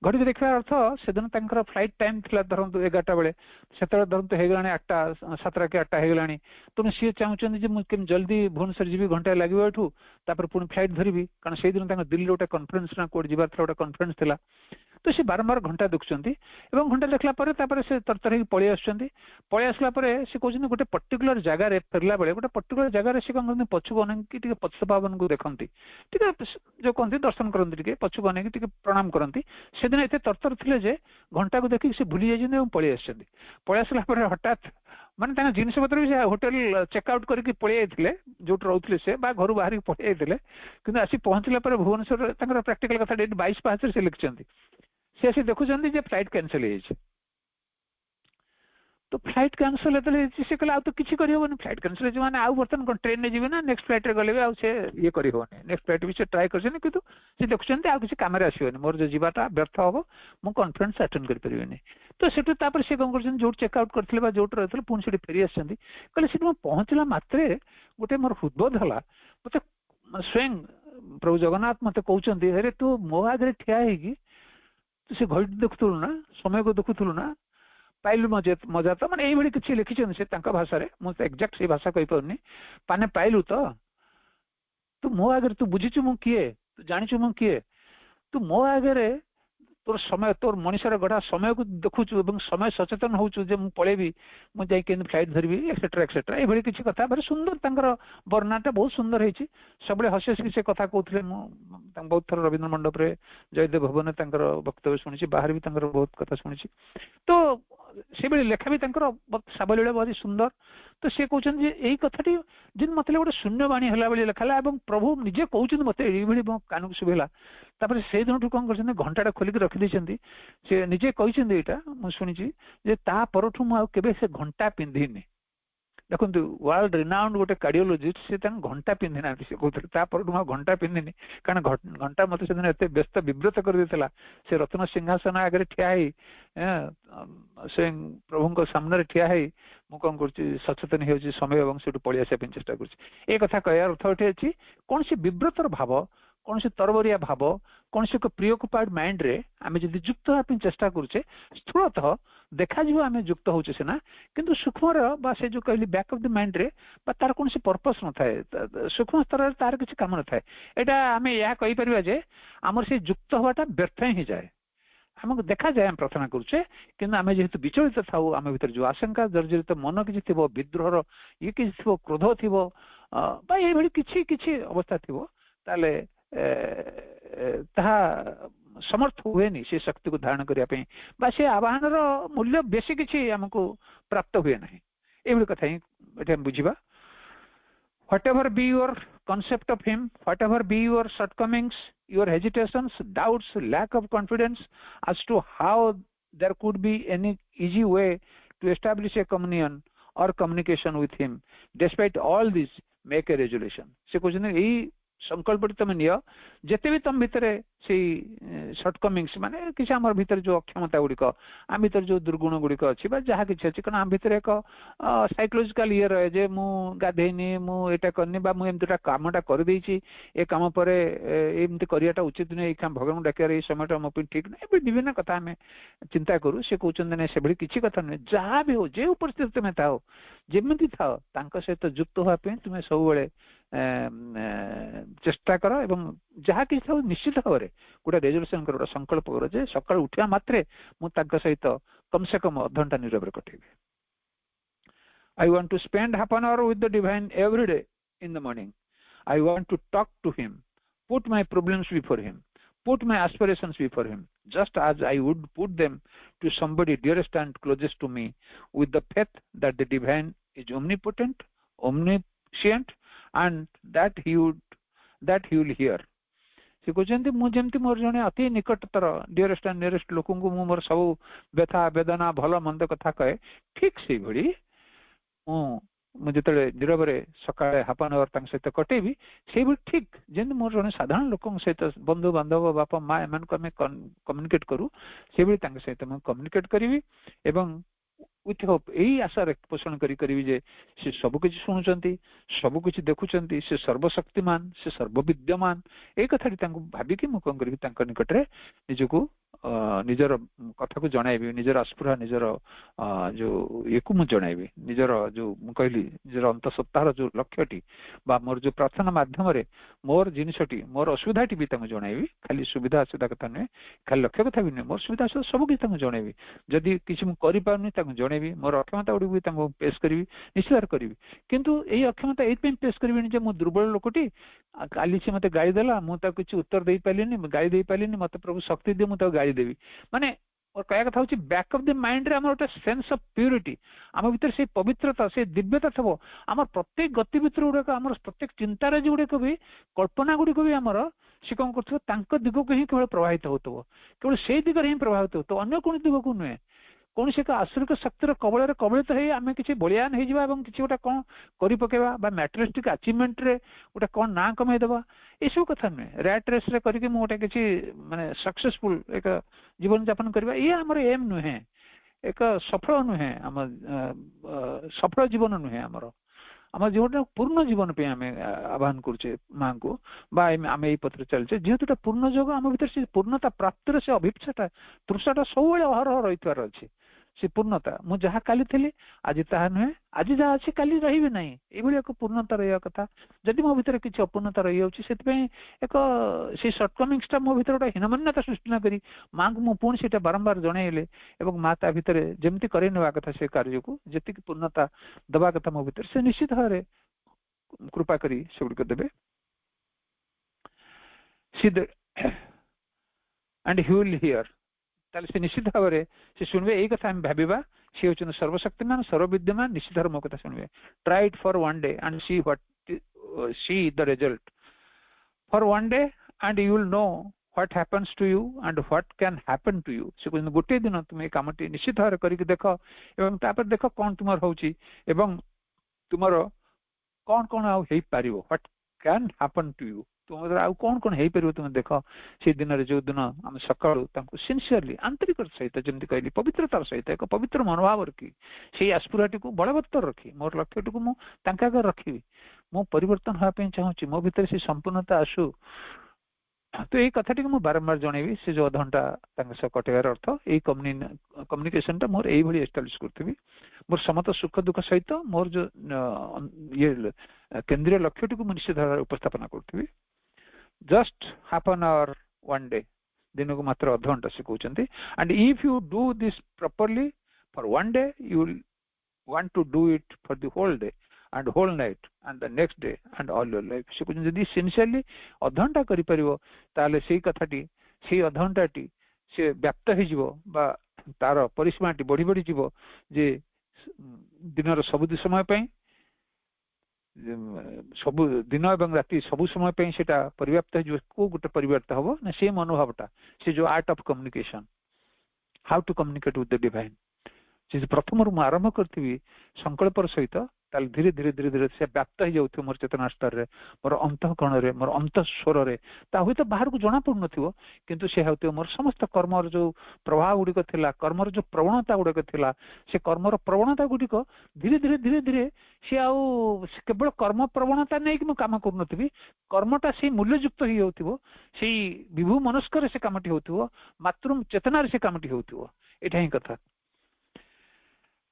घड़ी की देखा अर्थ से दिन फ्लाइट टाइम थी धरतु 11टा बेले से धरतु होगा 8टा 7टा कि 8टा होगा तेणु सी चाहते मुझे जल्दी भुवनेश्वर जी घंटा लगे एठू पुणी फ्लाइट धरबी कारण से दिन दिल्ली गोटे कन्फरेन्स ना कौट जबार गोटे कन्फरेन्स थी तो सी बारंबार घंटा देखुं घंटा देखला से तरतर हो पलि आसला से कहते गोटे पर्टिकुलर जगार फेरला बेले गोटे पर्टिकुलर जगार से कौन करते पछुक अनेक पश्चपावन को देखती जो कहते दर्शन करते पछुक अनेक प्रणाम करती से दिन एत तरतर थे घंटा को देखिक से भूली जाइए पलि आसला हठात माने जिनस पत्र भी होटेल चेकआउट करके पलि जाते जो रोते से घर बाहर पलि जाते कि आसी पहुंचला भुवनेश्वर प्रैक्टिकल कथा 22 पाहाच से लिखिं से देखुं फ्लाइट कैंसल हो तो फ्लाइट कैंसल से कहला तो किसी करहबनी फ्लाइट कैंसल हो मैंने आउ बर्तमान ट्रेन में जीवे ना नेक्स्ट फ्लाइट रे गले आउ से ये करहबनी नेक्स्ट फ्लाइट भी से ट्राए कर देखुं आ किसी कम आसोनी मोर जो जीवाटा व्यर्थ हम मु कॉन्फ्रेंस अटेंड कर परिबेनी तो सेठू तापर से कौन कर जो चेकआउट करते जो रही पुणी से फेरी आसती कहले से पहुंचला मात्रे गोटे मोर हृदबोध है मत स्वयं प्रभु जगन्नाथ मत कहते अरे तू मो आगे ठिया है से घड़ी देखुलु ना समय को देखुलु ना पाइलु मजा तो माने एई किसी लिखिछन से तांका भाषा रे मु एक्जेक्ट से भाषा कहि परनी पाने पाइलु तो तू मो आगे तू बुझिछु मु किए तू जानिछु मु किए तू मो आगे तोर समय तोर मनुष्यर गढ़ा समय को देखुचु समय सचेतन होचु जे मु पळेबी मु जाई के फ्लाइट धरबी एक्सेट्रा एक्सेट्रा ए भली किछि कथा very सुंदर तांकर वर्णनाटा बहुत सुंदर हेछि सबले हसी हसी से कथा कहउथले मु बहुत थर रविंद्र मंडप रे जयदेव भवन तांकर वक्तव्य सुनिछि बाहर भी तांकर बहुत कथा सुनिछि तो से बेले लेखा भी तांकर साबलीला बहुत सुंदर तो से कहउछन जे एई कथाटी जिन मतलब गोटे शून्यवाणी हला बेले लेखाला एवं प्रभु निजे कहउछन मते एई भली कानक सुबेला तापर से दिन कौन कर घंटाटा खोलिक रखी से निजे कहते यहाँ मुझे शुणी जे ता परठू मु केबे से घंटा पिंधिनी देखो वर्ल्ड रिनाउंड गोटे कार्डियोलॉजिस्ट से घंटा पिंधि ना से कहते घंटा पिंधिनी कारण घंटा मत से दिन एत व्यस्त विव्रत कर देता से रत्न सिंहासन आगे ठिया से प्रभु सामने ठिया मु कौन कर सचेतन हो समय और से पलि आसा चेष्टा कर कथा कहर अर्थ ये अच्छी कौन सी विव्रतर भाव कौन से तरबरिया भाव कौन से प्रियोकुपाइड माइंड रे आम जब युक्त हाँपी चेष्टा करुचे स्थूलतः देखा आम युक्त होचे सीना किंतु सूक्ष्म से जो कहली बैक ऑफ द माइंड रे तार कौन से पर्पस न थाए सूक्ष्म स्तर तार किसी काम न थाए एटा आम या कहि परिबा जे आमर से युक्त होवाटा व्यर्थ ही जाए आमको देखा जाए आम प्रार्थना करुचे कि आम जेहेतु विचलित थाऊ आम भीतर जो आशंका जर्जरित मन किसी थी विद्रोहर ये किसी थी क्रोध थी ये किसी किसी अवस्था थी ताले ताहा समर्थ हुए से शक्ति को धारण करने से आवाहन मूल्य बेसी किसी आमको प्राप्त हुए ना ये कथा ही बुझा whatever be your concept of him, whatever be your shortcomings, your hesitations, doubts, lack of confidence as to how there could be any easy way to establish a communion or communication with him, despite all this, make a resolution. से कुछ नहीं संकल्प तुम neo जिते भी तुम भितर से शॉर्टकमिंग्स माने किसी आम भीतर जो अक्षमता गुड़िक आम भीतर जो दुर्गुण गुड़िक अच्छी जहाँ किसी अच्छी कारण आम भीतर एक साइकोलॉजिकल ये रहे जे मु गाधेनी मुटा करनी मुझे कामटा कर ए काम पर एमती कराटा उचित नुहे ये भगवान डाकियार ये समय मो ठीक ना ये विभिन्न कथा आम चिंता करूँ से कहते से किसी कथा नुहे जहाँ भी हो जो परिस्थिति तुम्हें था जमी था सहित युक्त हाँपी तुम्हें सब चेष्टा कर एवं जहाँ कि निश्चित भाव में गोटे रेजोल्यूशन कर संकल्प कर जे सकाल उठा मात्रे मुझे सहित कम से कम अध घंटा Nirav कटेबी I want to spend half an hour with the divine every day in the morning. I want to talk to him, put my problems before him, put my aspirations before him, just as I would put them to somebody dearest and closest to me, with the faith that the divine is omnipotent, omniscient, and that he will hear. से कहते मुझे मोर जड़े अति निकटतर dearest and nearest लोक मोर सब व्यथा वेदना भल मंद कथा कहे ठीक से भली मुझे नीरव सका हाफ एन आवर सहित कटेबी से ठीक जमी मोर जड़े साधारण लोक सहित बंधु बांधव बापा माँ एम कम्युनिकेट करूँ से सहित मुझे कम्युनिकेट करी एवं विथ होप यही आशा पोषण करी जे से सबकि शुणुंट सबकि देखुंट से सर्वशक्तिमान से सर्वविद्यमान ये कथा भाविकी मुझे कौन करी निकट में निजक निजर कथा को जनइबी निजर आस्पुरा निजर जो ये को मुझे जनइबी निजर जो कहली निजर अंत सप्ताह जो लक्ष्यटी मोर जो प्रार्थना मध्यम मोर जिनसटी मोर असुविधाटी भी जनइबी खाली सुविधा असुविधा कथा नुहे खाली लक्ष्य कथा भी नुहे मोर सुविधा असुविधा सब किसी जनइबी जदि किसी मुझे कर जनइबी मोर अक्षमता गुड़ी भी पेश करी निश्चित भाव करी किंतु यही अक्षमता ये पेश करी मुझे दुर्बल लोकटी काली से मत गाड़ी देला मुझे किसी उत्तर दे पारे गाड़ी दे पारे मत प्रभु शक्ति दिए मुझे गाड़ी देवी माने और कह कथा हूँ बैक ऑफ द माइंड रे गोटे सेंस ऑफ प्यूरिटी आम भीतर से पवित्रता से दिव्यता थो आम प्रत्येक गतिविधि गुड़ाक आम प्रत्येक चिंतार गुड़ाक भी कल्पना गुड़िक भी आमर सी कौन कर दिग को ही केवल प्रभावित हो केवल से दिगरे ही प्रभावित हो अन्य कौन दिग को नुहे कौन से आश्रिक शक्तिर कबल कबलित हो आम किसी बलियान हो किसी गोटे कौन कर पकेबा मैटेरियलिस्टिक अचीवमेंट रे गोटे कौन ना कमेदेवा ये सब कथा नुहे रैट रेस रे करके गोटे किसी माने सक्सेसफुल एक जीवन यापन करवा ये आमर एम नुहे एक सफल नुहे आम सफल जीवन नुहे आमर आम जीवन पूर्ण जीवन पे आम आह्वान करुचे माँ को आम यही पत्र चलचे जेहेतु पूर्ण जोग आम भीतर से पूर्णता प्राप्तिर से अभिप्साटा तृषाटा सब अहरह रही अच्छे से पूर्णता मुझे जहाँ काली थी आज ताहा नुहे आज जहाँ अच्छे काली रही ना ये एक पूर्णता रहा कथा जदि मो भीतर किसी अपूर्णता रही एक से सर्टकमिंग्सटा मो भीतर गोटे हीनमान्यता सृष्टि न करी माँ को मुझे से बारंबार जनइले माँ ता भीतर जमती कर कथा से कार्य को जी पूर्णता दवा कथा मो भीतर से निश्चित भाव में कृपा करी से गुड़िक देवे एंड ही विल हियर से निश्चित भाव में से शुणवे यही कथा आम भावा सी हूँ सर्वशक्तिमान सर्वविद्यमान निश्चित भाव मो कथा शुणवे try it for one day and see what see the result for one day and you will know what happens to you and what can happen to you से कहते गोटे दिन तुम कामटी निश्चित भाव करके देख एवं तापर देख कौन तुम होची एवं तुमर कौन कौन आउ हो पार what can happen to you तुम आउ कौन कौन हो पार तुम देख से दिन जो दिन आम सका सिनसीयरली आंतरिक सहित जमी कहली पवित्रतार सहित एक पवित्र मनोभाव रखी से आस्पुराटी को बलवत्तर रखी मोर लक्ष्य टी मुझे रखी मो परिवर्तन हाँपी चाहूँगी मो भीतर से संपूर्णता आसू तो यही कथाटी मु बारंबार जनइबी से जो अधघंटा कटेबार अर्थ यही कम्युनिकेशन टा मोर यही एस्टाब्लिश करथिबी मोर समस्त सुख दुख सहित मोर जो ये केंद्रीय लक्ष्यटी को निश्चित भाव उपस्थापन करथिबी just half an hour one day दिन को मात्र अधघंटा से कहते and if you do this properly for one day you will want to do it for the whole day and whole night and the next day and all your life से कहते जदि sincerely अधघंटा करि परिबो ताले सेही कथाटी सेही अधघंटाटी से व्याप्त हो जिवो बा तार परिसीमाटी बढ़ी बढ़ी जिवो जे दिनर सब समय पई सब दिन एवं राति सब समय पई सेटा पर्याप्त हो जिवो को गुटे परिवर्तन हबो ना से मनोभावटा से जो art of communication how to communicate with the divine जे प्रथम रु आरंभ करथिबी संकल्पर सहित ताल धीरे धीरे धीरे धीरे से व्याप्त हो जाउथि मोर चेतना स्तर रे मोर अंतःकरण रे मोर अंतःस्वर रे ता होय तो बाहर को जाना पड़ नथिबो किंतु से होते मोर समस्त कर्मर जो प्रभाव गुडी को थिला कर्मर जो प्रवणता गुडी को थिला से कर्मर प्रवणता गुडी को धीरे धीरे धीरे धीरे से आउ केवल कर्म प्रवणता नै कि म काम कर नथिबी कर्मटा से मूल्ययुक्त ही होथिबो से विभू मनस्कर से कामटी होथिबो मातृ चेतना रे से कामटी होथिबो एटा ही कथा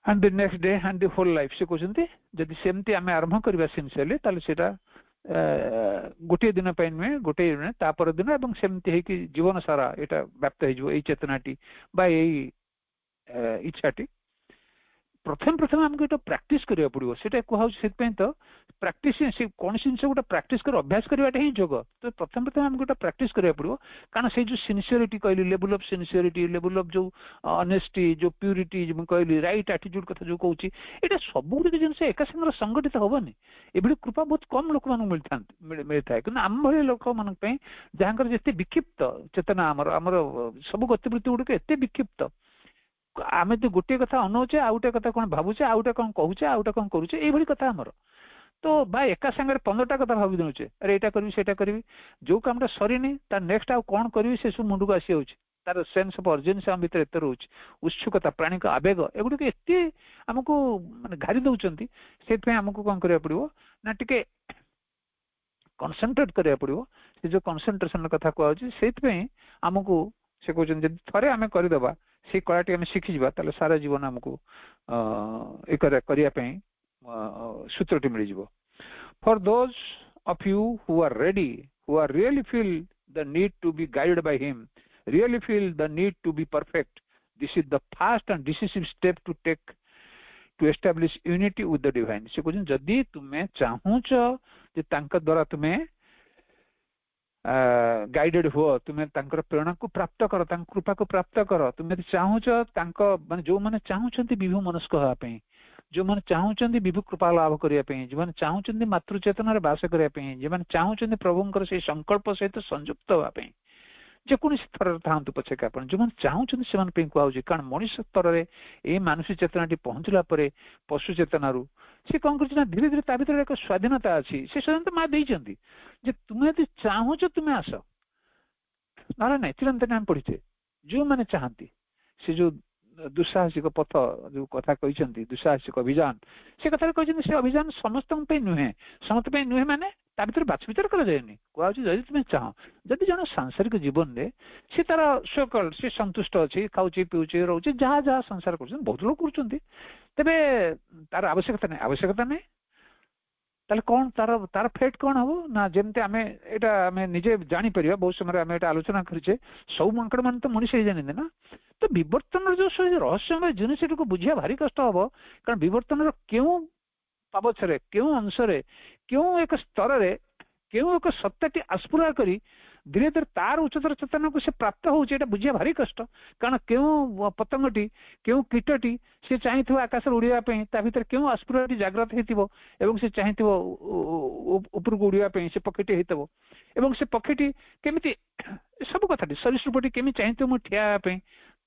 and the next day and the whole life से कहते जदि सेमती आम आरंभ करवा सिंसियरली ताले सेटा गोटे दिन पे नुहे गोटे दिन तापर दिन एवं सेमती है कि जीवन सारा एटा व्याप्त हो यही चेतनाटी बा यही इच्छाटी प्रथम प्रथम आमको ये प्राक्टिस करिया पड़िबो सेटा कहौ से पे तो प्राक्टिस से कोन जिनस गोटा प्राक्टिस कर अभ्यास करवाटा ही योग तो प्रथम प्रथम आमको गोटा प्राक्टिस करिया पड़िबो कारण से जो सिंसियरिटी कहली level of sincerity level of जो ऑनेस्टी जो प्यूरिटी जो कहली राइट एटीट्यूड कथा जो कहूची एटा सब गुडी जिनस एका संग संगठित होबनी एबडी कृपा बहुत कम लोक मान मिलता कि आम भली लोक मान पे जहांकर जते विक्षिप्त चेतना हमर हमर सब गतिविधि गुडी एते विक्षिप्त आमे तो गोटे कथा अनौचे आउटे कथा कौन भावुचे आउटे कौन कहूचे आउटे कौन करूचे एभली कथा हमर तो बा एका संगे 15टा कथा भाबी दउचे अरे एटा करबी सेटा करबी जो कामटा सरीनी ता नेक्स्ट आ कोन करबी से सु मुंडू को आसी होउचे तार सेंस ऑफ अर्जेंसी हम भीतर एते रहउचे उत्सुकता प्राणी का आवेग एगुडी के एते हमको माने घारी दउचंती सेत पे हमको कोन करिया पड़िबो ना टिके कंसंट्रेट करिया पड़िबो से जो कंसंट्रेशन कथा कहउची सेत पे हमको से कहउचन जदि थरे हमें करि दबा से कलाटी हम शिखि जिबा ताले सारा जीवन हमको करिया पे सूत्रटी मिल जिवो for those of you who are ready who are really feel the need to be guided by him really feel the need to be perfect this is the fast and decisive step to take to establish unity with the divine से कहन जदी तुमे चाहूच जे तांका द्वारा तुमे guided हो तुम्हें तांकर प्रेरणा को प्राप्त कर कृपा को प्राप्त कर तुम्हें चाहूच माने जो माने चाहूचंती विभू मनस्क होआ पे जो माने चाहूचंती विभू कृपा लाभ करिया पे जो माने चाहूचंती मातृ चेतना रे वास करिया पे जो माने चाहूचंती प्रभुंकर से संकल्प सहित संयुक्त होआ पे जे कोन स्तर थांतु पछे का अपन जो माने चाहूचंती से मान पे कहउची कारण मनुष्य स्तर रे ए मानसिक चेतनाटी पहुंचला परे पशु चेतना रु से कौन कर धीरे धीरे ता भीतर एक स्वाधीनता अच्छी से स्वाधीनता माँ देइचंती जे तुम्हें यदि चाहूच तुम्हें आस ना ना चिरंतन हम पढ़ीचे जो मैंने चाहती से जो दुस्साहसिक पथ जो कथा कहते दुस्साहसिक अभियान से कथा कहते से अभियान समस्त नुहे समस्त नुहे माने ता भीतर बाछ विचार करा जाएनी कहूँ जदि तुम्हें चाह जदि जन सांसारिक जीवन में से तार सकल से संतुष्ट अच्छी खाऊचे पीऊचे रोचे जहाँ जहाँ संसार कर बहुत लोग कर तेरे तार आवश्यकता नहीं ताले कौन तार तार फेट कौन हम ना जमते आम ये निजे जापर बहुत समय आम आलोचना करें सब मांकड़ मान तो मनीष जानी ना तो विवर्तन जो रहस्यमय जिनिस को बुझा भारी कष्ट हम कारण विवर्तन क्यों पाबछरे क्यों अंशरे क्यों एक स्तर रे क्यों एक सत्ताटी आस्फुरा करी धीरे धीरे तार उच्चतर चेतना को से प्राप्त होउचे एटा बुझिया भारी कष्ट कारण क्यों पतंगटी क्यों कीटटी से चाहिथिबो आकाश रे उड़िया पे ता भीतर क्यों आस्फुराटी जागृत हेतिबो एवं से चाहिथिबो ऊपर को उड़िया पे से पक्षीटी हेतिबो एवं से पक्षीटी केमिति सब कथाटी सरीसृपटी केमि चाहिथिबो मो ठिया पे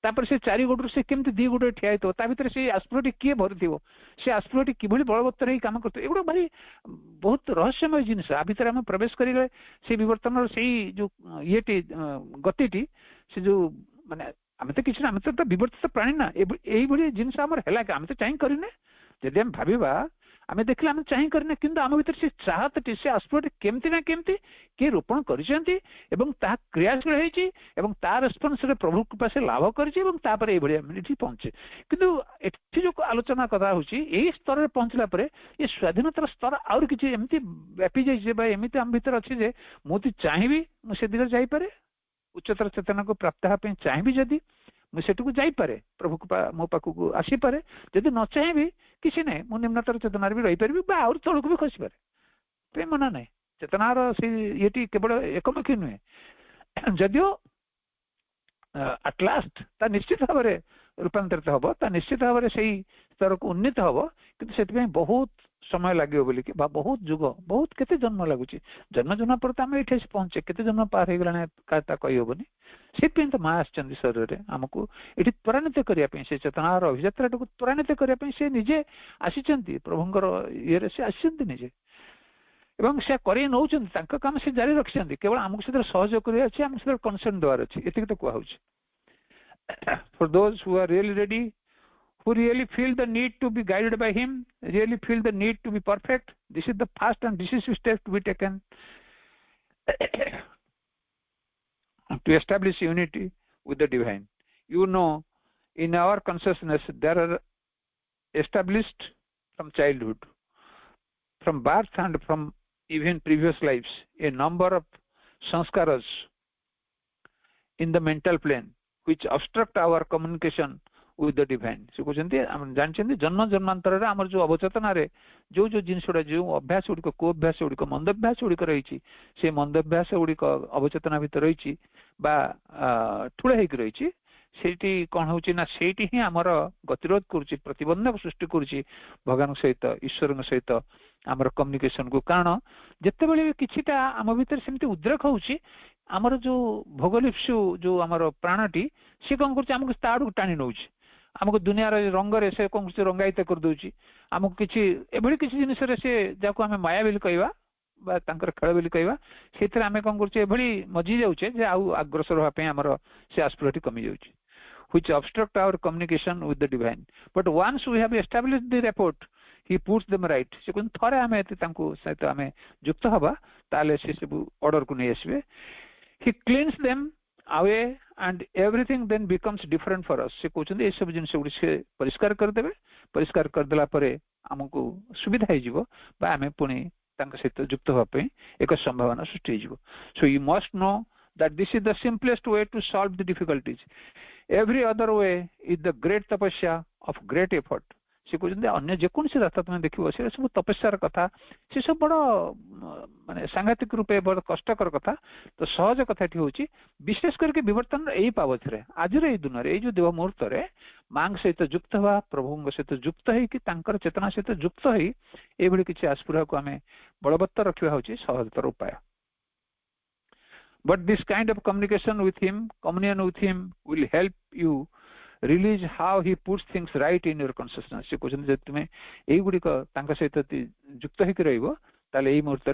तापर से चारि गोडर से केमति दी गोडर ठिया हेतो ता भीतर से आस्फुराटी किए भरथिबो से आस्फुराटी किभली बलवत्तर ही काम करतो एगुडा भारी बहुत रहस्यमय जिनिस आ भीतर हम प्रवेश करिले से विवर्तन से जो येटी गतिटी से जो माने आमे तो किछ आमे तो विवर्तित प्राणी ना एई भली जिनिस हमर हैला हम तो चाहि करिने जदि हम भाबिबा आमे देखले आमे चाहि करने किंतु आम भीतर से चाहतटी से आस्पिरेट केमती ना केमती के रोपण करिसेंती एवं ता क्रियाशील हेची एवं ता रेस्पॉन्स रे प्रभु कृपा से लाभ करछि एवं ता पर ए बढिया मिनिटी पहुंचे किंतु एठी जो आलोचना कथा होची एई स्तर रे पहुंचला परे ये स्वाधीनतार स्तर और किछि एमती व्यापी जाय जे बा एमती आम भीतर अछि जे मोती चाहिबी मु से दिगर जाई पारे उच्चतर चेतना को प्राप्त हा पे चाहिबी जदी मुझे जाई पारे प्रभु मो पाखक आसी पारे जदि न चाहिए किसी ना मु निम्नतर चेतनार भी रही पारि और तौक भी खसी पारे मना ना चेतनार से ये केवल एकमुखी नुहे जदियो एटलास्ट ता निश्चित भाव में रूपांतरित हम ता निश्चित भाव में से स्तर को उन्नीत हम कि बहुत समय लगे बोली कि बहुत जुग बहुत केते जन्म लगुच जन्म जन्म पर आम ये पहुंचे केते जन्म पार हो गला कही हेनी से तो माँ आसछन्ति शरीर में आमको ये त्वरान्वित करने से चेतनार अभियात्रा को त्वरान्वित करने से निजे आसीचंती प्रभुंकर ये से आसीचंती निजे एवं से करे नौचंती काम से जारी रखिछन्ती केवल आमको से सहयोग करिया अछि आमको से कंसर्न देवार अछि एतिक तो कहौ छी for those who are really ready who really feel the need to be guided by him, really feel the need to be perfect. This is the first and decisive step to be taken to establish unity with the divine. You know, in our consciousness, there are established from childhood, from birth and from even previous lives, a number of sanskaras in the mental plane which obstruct our communication with the divine. से कहते जानते जन्म जन्मांतर आमर जो अवचेतन जो जो जिन जो अभ्यास गुड़िक को अभ्यास गुड़िक मंदभ्यास गुड़िक रही से मंदभ्यास गुड़िक अवचेतना भीतर रही ठूल हो रही से कौन हो ही आमर गतिरोध कर प्रतिबंधक सृष्टि कर भगवान सहित ईश्वर सहित आमर कम्युनिकेशन को कारण जिते बड़े किछिटा आम भीतर सेमती उद्रेक होउची आमर जो भोगलिप्सु जो आमर प्राणटी सी कौन कर ताड़ टाणी नौ आमको दुनियार रंग से कौन रंगायित कर दूची आमको किसी एभली किसी जिनिस से जाको आम माया बोली कहवा खेल बोली कहवा से आम कौन कर मजी जाऊे जे आउ अग्रसर होगापी आमर से आस्पिरेट कमी जाऊँ which obstruct our communication with the divine. But once we have established the rapport, he puts them right. से कौन थोड़े आम सहित आम युक्त हवा ताले से सब ऑर्डर को नहीं आसबे. He cleans them away and everything then becomes different for us. से कहते ये सब जिनस गुड़ी से परिष्कार करदे परिष्कार करदेला परे आमको सुविधा हो आम पुणी सहित युक्त होगापी एक संभावना सृष्टि हो. So you must know that this is the simplest way to solve the difficulties. Every other way is the great tapasya of great effort. से कहते अन्य जेकोसी रास्ता तुम देख से सब तपस्यार कथा से सब बड़ माने सांघातिक रूपे बड़ कष्टकर कथा तो सहज कथाटी हूँ विशेष करके विवर्तन यही पावथरे आज दुनिया ये जो देव मुहूर्त माँ सहित युक्त हवा प्रभु सहित युक्त हो चेतना सहित युक्त हो किसी आस्पिरा को आम बलवत्तर रखा हूँ सहजतर उपाय. But this kind of communication with him, communion with him will help you release how he puts things right in your consciousness. से कहते जब तुम्हें यही गुड़िक सहित युक्त होकर रही ताले यही मुहूर्त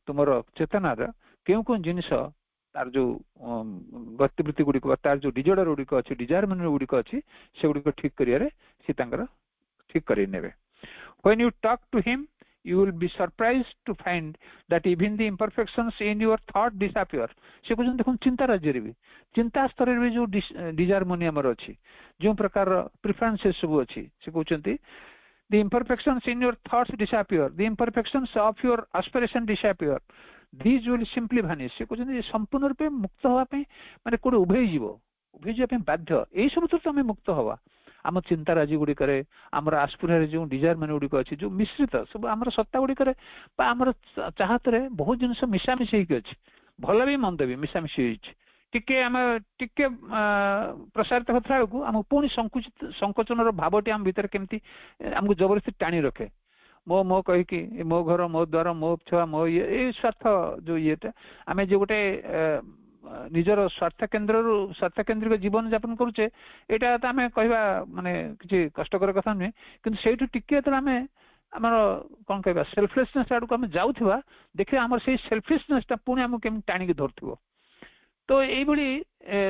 तुम चेतनार क्यों कौन जिनस तार जो गतिवृत्ति गुड़िक तार जो डिजर्डर गुड़िक अच्छी डिजायरमेंट गुड़िक अच्छी से गुड़िक ठीक करिया सी ठीक कर नेबे. When you talk to him, you will be surprised to find that even the imperfections in your thought disappear. से कहते देखो चिंता राज्य भी चिंता स्तर में जो डिजारमोनी आमर अच्छी जो प्रकार प्रिफरेंसेस सब अच्छी से कहते the imperfections in your thoughts disappear, the imperfections of your aspiration disappear, these will simply vanish. से कहते संपूर्ण रूपे मुक्त होगापी माने कोड़े उभे जावाई बाध्य यही सब तो आम मुक्त हवा आम चिंता राजी गुड़िक आमर आस्पिरा जो डिजायरमेंट गुड़िक अच्छी जो मिश्रित सब आम सत्ता गुड़िक आमर चाहत बहुत जिन मिशामिशी अच्छी भल भी मंद भी मिशामिशी टिके आम टिके प्रसारित होता को आम पुणी संकुचित संकोचन भावटी आम भीतर केमती आमको जबरदस्ती टाणी रखे मो मो कहीकि मो घर मो द्वार मो छुआ मो ये स्वार्थ जो येटा आम जो गोटे निजर स्वार्थ केन्द्रिक जीवन यापन करुचे यहाँ तो आम कह माने किसी कष्टकर कथा नुहे कि से टिके आम आमर कौन कह सेल्फलेसनेस आड़ को आम जाऊा देखिए आम से सेल्फिशनेसटा पुणी आम केमी टाणी धरथिबो. तो यही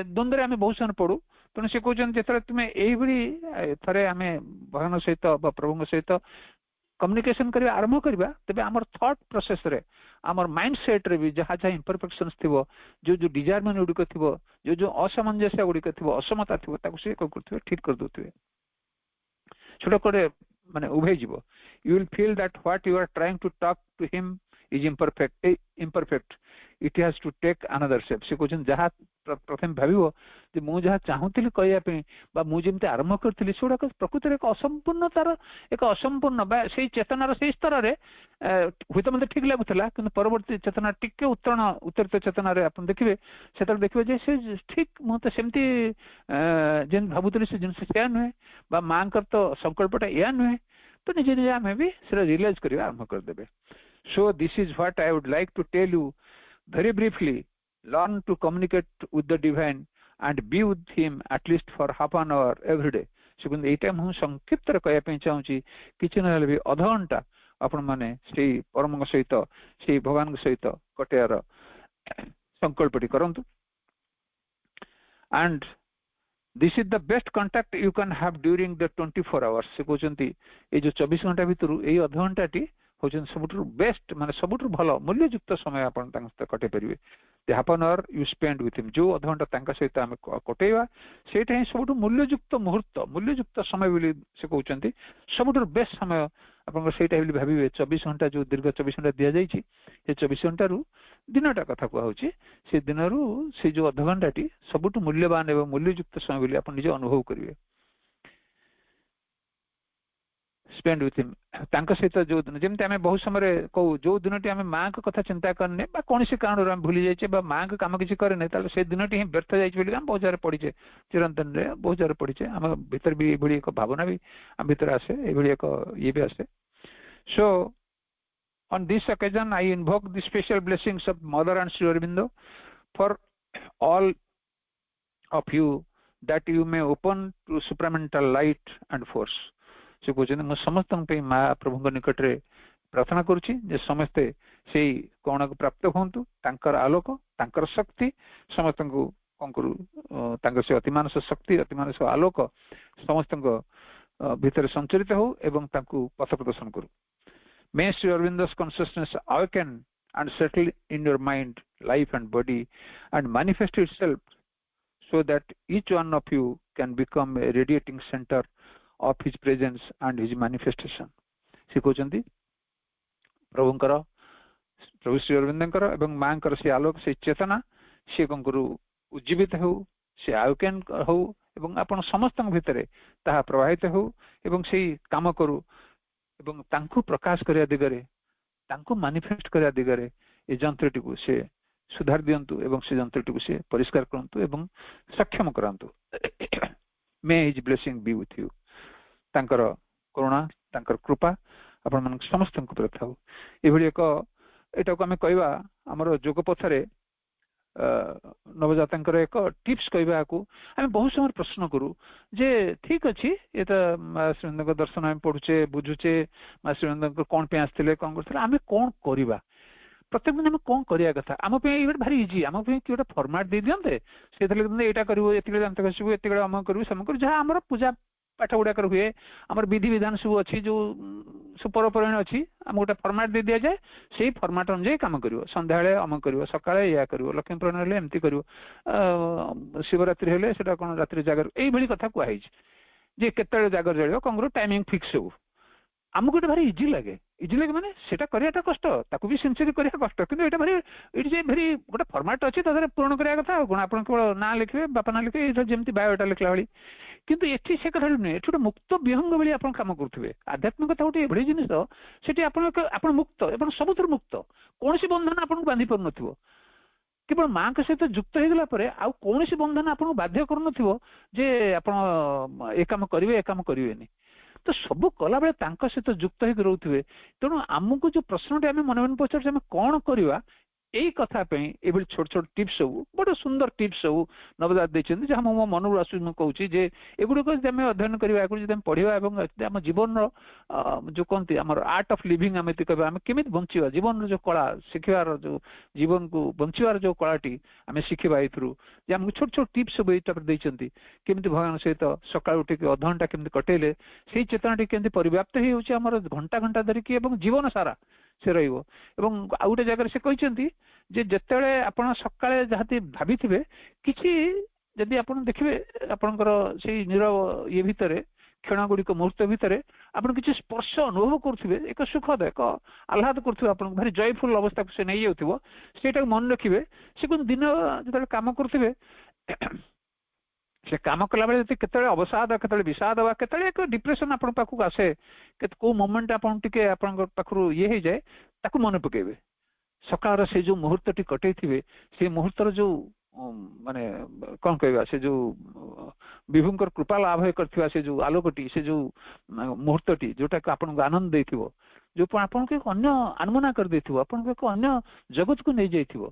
द्वंद्व आम बहुत समय पड़ू तेणु से कहते जो तुम्हें यही थे आम भगवान सहित प्रभु सहित कम्युनिकेशन करबा आरंभ करबा तबे हमर थॉट प्रोसेस रे हमर माइंड सेट रे भी जहा जहा इम्परफेक्शंस थिबो जो जो डिजायरमेंट उडी को थिबो जो जो असमंजस्य उडी को थिबो असमता थिबो ताको से को करथिबे ठीक कर दोथिबे छोटा करे माने उभे जीवो you will feel that what you are trying to talk to him is imperfect it has to take another step से क्वेश्चन जहा प्रथम भाबिबो जे मु जहा चाहूतिली कहया पे बा मु जेमते आरंभ करथिली सोडा प्रकृति रे एक असंपूर्ण तार एक असंपूर्ण बा सेही चेतना रो सेही स्तर रे हुई तो मते ठीक लागुतला किंतु परवर्ती चेतना टिके उत्तरित चेतना रे अपन देखिबे सेतर देखिबे जे से ठीक मु तो सेमती जेन भाबुतली से जिन से क्या नहे बा मांकर तो संकल्पटा या नहे तो निजे निजे आमे भी सेरा रियलाइज करिया आरंभ कर देबे so this is what I would like to tell you very briefly learn to communicate with the divine and be with him at least for half an hour every day सेकुंद एटा मु संक्षिप्त रे कहया पे चाहूची किछ नहले भी आधा घंटा आपण माने सेही परमंग सहित सेही भगवान सहित कटेयार संकल्पटी करंतु and this is the best contact you can have during the 24 hours से कहउचंती ए जो 24 घंटा भितरु एई आधा घंटाटी होचन सबुठु बेस्ट माने सबुठु भलो मूल्ययुक्त समय आपण तांग कटे परिबे the half an hour you spend with him जो आधा घंटा तांका सहित हम कटेवा सेटा ही सबुठु मूल्ययुक्त मुहूर्त मूल्ययुक्त समय बोली से कहउचंती सबुठु बेस्ट समय आपण सेटा बोली भाबिबे 24 घंटा जो दीर्घ 24 घंटा दिया जाईची से 24 घंटा रु दिनटा कथा को होची से दिनरु से जो आधा घंटाटी सबुठु मूल्यवान एवं मूल्ययुक्त समय बोली आपण निजे अनुभव करिवे स्पेंड विथ हिम तांका सहित जो दिन जेमते हमें बहुत समय को जो दिनटी हमें मां के कथा चिंता करने बा कोनसी कारण हम भूली जाइछे बा मां के काम किछि करे नै ताले से दिनटी ही व्यर्थ जाइछ बोली हम बहुत जरे पढिछे चिरंतन रे बहुत जरे पढिछे हम भीतर भी एभली एक भावना भी हम भीतर आसे एभली एक ये भी आसे सो on this occasion I invoke the special blessings of Mother and Sri Aurobindo for all of you that you may open to supramental light and force से कहते मु समस्त माँ प्रभु निकट रे प्रार्थना करुच्ची जे समस्ते से कौन को प्राप्त होंतु तांकर आलोक तांकर शक्ति समस्त को कौन करू तांकर से अतिमानस शक्ति अतिमानस आलोक समस्त भीतर संचरित हो एवं तांकु पथ प्रदर्शन करू May Sri Aurobindo's consciousness awaken and settle in your mind, life and body and manifest itself so that each one of you can become a radiating center of his presence and his manifestation से कहउचंती प्रभुंकर प्रभु श्री अरविंदंकर एवं मांकर से आलोक से चेतना से कंकरु उज्जीवित हो से आयोकन हो एवं आपण समस्त भितरे ताहा प्रवाहित हो एवं से काम करू एवं तांकु प्रकाश करिया दिगरे तांकु मैनिफेस्ट करिया दिगरे ए जंत्रटी को से सुधार दियंतु एवं से जंत्रटी को से परिष्कार करंतु एवं सक्षम करंतु मे his blessing B with you तांकर करुणा तांकर कृपा आपण मन समस्त को प्रथाउ एभली एक एटा को हमें कहबा हमर जोग पथरे नवजातंकर एक टिप्स कहबा को हम बहुत समय प्रश्न करू जे ठीक अछि ए त श्रीनंदक दर्शन हम पढुचे बुझुचे श्रीनंदक कोन पे आस्थिले कोन करथिले हमें कोन करिबा प्रत्येक दिन हम कोन करिया कथा हम पे ई भारी इजी हम पे किटा फॉर्मेट दे दियंते सेथले एटा करिवो एतिके जानत कसिबो एतिके हम करिवो सम कर जहा हमर पूजा पाठ गुड़ा कर हुए आमर विधि विधान सब अच्छी जो सुपरपरण अच्छी आम गोटे फर्माट दे दि जाए से फर्माट अनुजाई कम कर संध्या अम कर सका या कर लक्ष्मी पुराण हेल्ले एमती कर शिवरात्रि हेल्ले से कौन रात्रि जागर यही कथा कहुई जे केत जागर जल कौन कर टाइमिंग फिक्स हो आमको ये भारी इजी लगे माने सेटा करियाटा कष्ट ताकू भी सिंसियरली करिया कष्ट किंतु एटा भारी इट जे भारी गोटे फॉर्मेट अछि तदरे पूर्ण करिया कथा कोन आपन केवल ना लिखबे बापा ना लिखबे ए जेमति बायोडाटा लिखला वाली किंतु एठी से कथा नै एठी मुक्त विहंग वाली आपन काम करथबे आध्यात्मिकता गोटे एभली जिनिस सेठी आपन मुक्त एवं सबुतर मुक्त कोनसी बंधन आपन बांधी पर नथिबो केवल मां के सहित युक्त हो गला परे आ कोनसी बंधन आपन बाध्य कर नथिबो जे आपन ए काम करिवे ए काम करिवेनी तो सब कला बेले तांका सहित युक्त हो रोथे तेणु आमको जो प्रश्नटे आम मन मन पचार कौन करवा ଏଇ କଥା ପାଇଁ ଏଭଳି ଛୋଟ ଛୋଟ ଟିପ୍ସ ସବୁ ବଡ ସୁନ୍ଦର ଟିପ୍ସ ସବୁ ନବଦାସ ଦେଇଛନ୍ତି, ଯାହା ମୋ ମନରୁ ଆସୁଛି। ମୁଁ କହୁଛି ଯେ ଏଗୁଡିକ ଯଦି ଆମେ ଅଧ୍ୟୟନ କରିବା, ଏଗୁଡିକ ଯଦି ଆମେ ପଢିବା ଏବଂ ଆମ ଜୀବନର ଯୋଉ କହନ୍ତି ଆମର ଆର୍ଟ ଅଫ ଲିଭିଂ ଆମେ କହିବା, ଆମେ କେମିତି ବଞ୍ଚିବା, ଜୀବନର ଯୋଉ କଳା ଶିଖିବାର, ଯୋଉ ଜୀବନକୁ ବଞ୍ଚିବାର ଯୋଉ କଳାଟି ଆମେ ଶିଖିବା ଏଇଥିରୁ, ଯେ ଆମକୁ ଛୋଟ ଛୋଟ ଟିପ୍ସ ସବୁ ଏଇଟା ଦେଇଛନ୍ତି। କେମିତି ଭଗବାନ ସହିତ ସକାଳୁ ଉଠିକି ଅଧଘଣ୍ଟା କେମିତି କଟେଇଲେ ସେଇ ଚେତନାଟି କେମିତି ପରିବ୍ୟାପ୍ତ ହେଇଯାଉଛି ଆମର ଘଣ୍ଟା ଘଣ୍ଟା ଧରିକି ଏବଂ ଜୀବନ ସାରା ସେ ରହିବ। ଏବଂ ଆଉ ଗୋଟେ ଜାଗାରେ ସେ କହିଛନ୍ତି ଯେ ଯେତେବେଳେ ଆପଣ ସକାଳେ ଯାହା ଭାବିଥିବେ, କିଛି ଯଦି ଆପଣ ଦେଖିବେ ଆପଣଙ୍କର ସେଇ ନିରବ ଇଏ ଭିତରେ, କ୍ଷଣ ଗୁଡିକ ମୁହୂର୍ତ୍ତ ଭିତରେ ଆପଣ କିଛି ସ୍ପର୍ଶ ଅନୁଭବ କରୁଥିବେ, ଏକ ସୁଖଦ, ଏକ ଆହ୍ଲାଦ କରୁଥିବେ, ଆପଣଙ୍କୁ ଭାରି ଜୟଫୁଲ ଅବସ୍ଥାକୁ ସେ ନେଇଯାଉଥିବ, ସେଇଟାକୁ ମନେ ରଖିବେ। ସେ କିନ୍ତୁ ଦିନ ଯେତେବେଳେ କାମ କରୁଥିବେ, ସେ କାମ କଲାବେଳେ ଯଦି କେତେବେଳେ ଅବସାଦ, କେତେବେଳେ ବିଷାଦ ବା କେତେବେଳେ ଏକ ଡିପ୍ରେସନ ଆପଣଙ୍କ ପାଖକୁ ଆସେ, କୋଉ ମୋମେଣ୍ଟ ଆପଣ ଟିକେ ଆପଣଙ୍କ ପାଖରୁ ଇଏ ହେଇଯାଏ, ତାକୁ ମନେ ପକେଇବେ। ସକାଳର ସେ ଯୋଉ ମୁହୂର୍ତ୍ତଟି କଟେଇଥିବେ, ସେ ମୁହୂର୍ତ୍ତର ଯୋଉ ମାନେ କଣ କହିବା, ସେ ଯୋଉ ବିଭୁଙ୍କର କୃପା ଲାଭ କରିଥିବା ସେ ଯୋଉ ଆଲୋକଟି, ସେ ଯୋଉ ମୁହୂର୍ତ୍ତଟି ଯୋଉଟାକୁ ଆପଣଙ୍କୁ ଆନନ୍ଦ ଦେଇଥିବ, ଯୋଉ ଆପଣଙ୍କୁ ଏକ ଅନ୍ୟ ଆନମନା କରିଦେଇଥିବ, ଆପଣଙ୍କୁ ଏକ ଅନ୍ୟ ଜଗତକୁ ନେଇଯାଇଥିବ।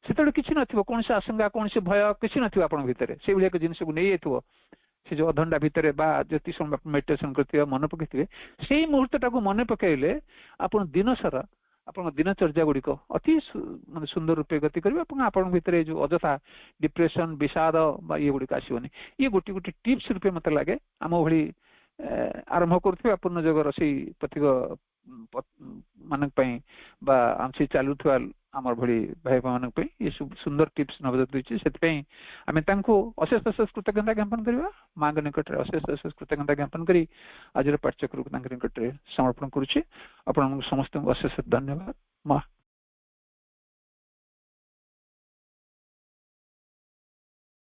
ସେତେବେଳେ କିଛି ନଥିବ, କୌଣସି ଆଶଙ୍କା, କୌଣସି ଭୟ କିଛି ନଥିବ ଆପଣଙ୍କ ଭିତରେ, ସେଇଭଳି ଏକ ଜିନିଷକୁ ନେଇଯାଇଥିବ। ସେ ଯୋଉ ଅଧଘଣ୍ଟା ଭିତରେ ବା ଯେତିକି ସମୟ ମେଡିଟେସନ କରିଥିବେ, ମନେ ପକେଇଥିବେ, ସେଇ ମୁହୂର୍ତ୍ତଟାକୁ ମନେ ପକେଇଲେ ଆପଣ ଦିନ ସାରା ଆପଣଙ୍କ ଦିନଚର୍ଯ୍ୟା ଗୁଡିକ ଅତି ମାନେ ସୁନ୍ଦର ରୂପେ ଗତି କରିବେ ଏବଂ ଆପଣଙ୍କ ଭିତରେ ଯୋଉ ଅଯଥା ଡିପ୍ରେସନ, ବିଷାଦ ବା ଇଏ ଗୁଡିକ ଆସିବନି। ଇଏ ଗୋଟି ଗୋଟି ଟିପ୍ସ ରୂପେ ମତେ ଲାଗେ ଆମ ଭଳି ଆରମ୍ଭ କରୁଥିବା ପୂର୍ଣ୍ଣ ଯୋଗର ସେଇ ପଥିକ ମାନଙ୍କ ପାଇଁ ବା ସେ ଚାଲୁଥିବା ଆମର ଭଳି ଭାଇ ମାନଙ୍କ ପାଇଁ ଏ ସୁନ୍ଦର ଟିପ୍ସ ନବଜାତ ଦେଇଛି। ସେଥିପାଇଁ ଆମେ ତାଙ୍କୁ ଅଶେଷ ଅଶେଷ କୃତଜ୍ଞତା ଜ୍ଞାପନ କରିବା, ମାଙ୍କ ନିକଟରେ ଅଶେଷ ଅଶେଷ କୃତଜ୍ଞତା ଜ୍ଞାପନ କରି ଆଜିର ପାଠ୍ୟକ୍ରମକୁ ତାଙ୍କ ନିକଟରେ ସମର୍ପଣ କରୁଛି। ଆପଣଙ୍କୁ ସମସ୍ତଙ୍କୁ ଅଶେଷ ଧନ୍ୟବାଦ।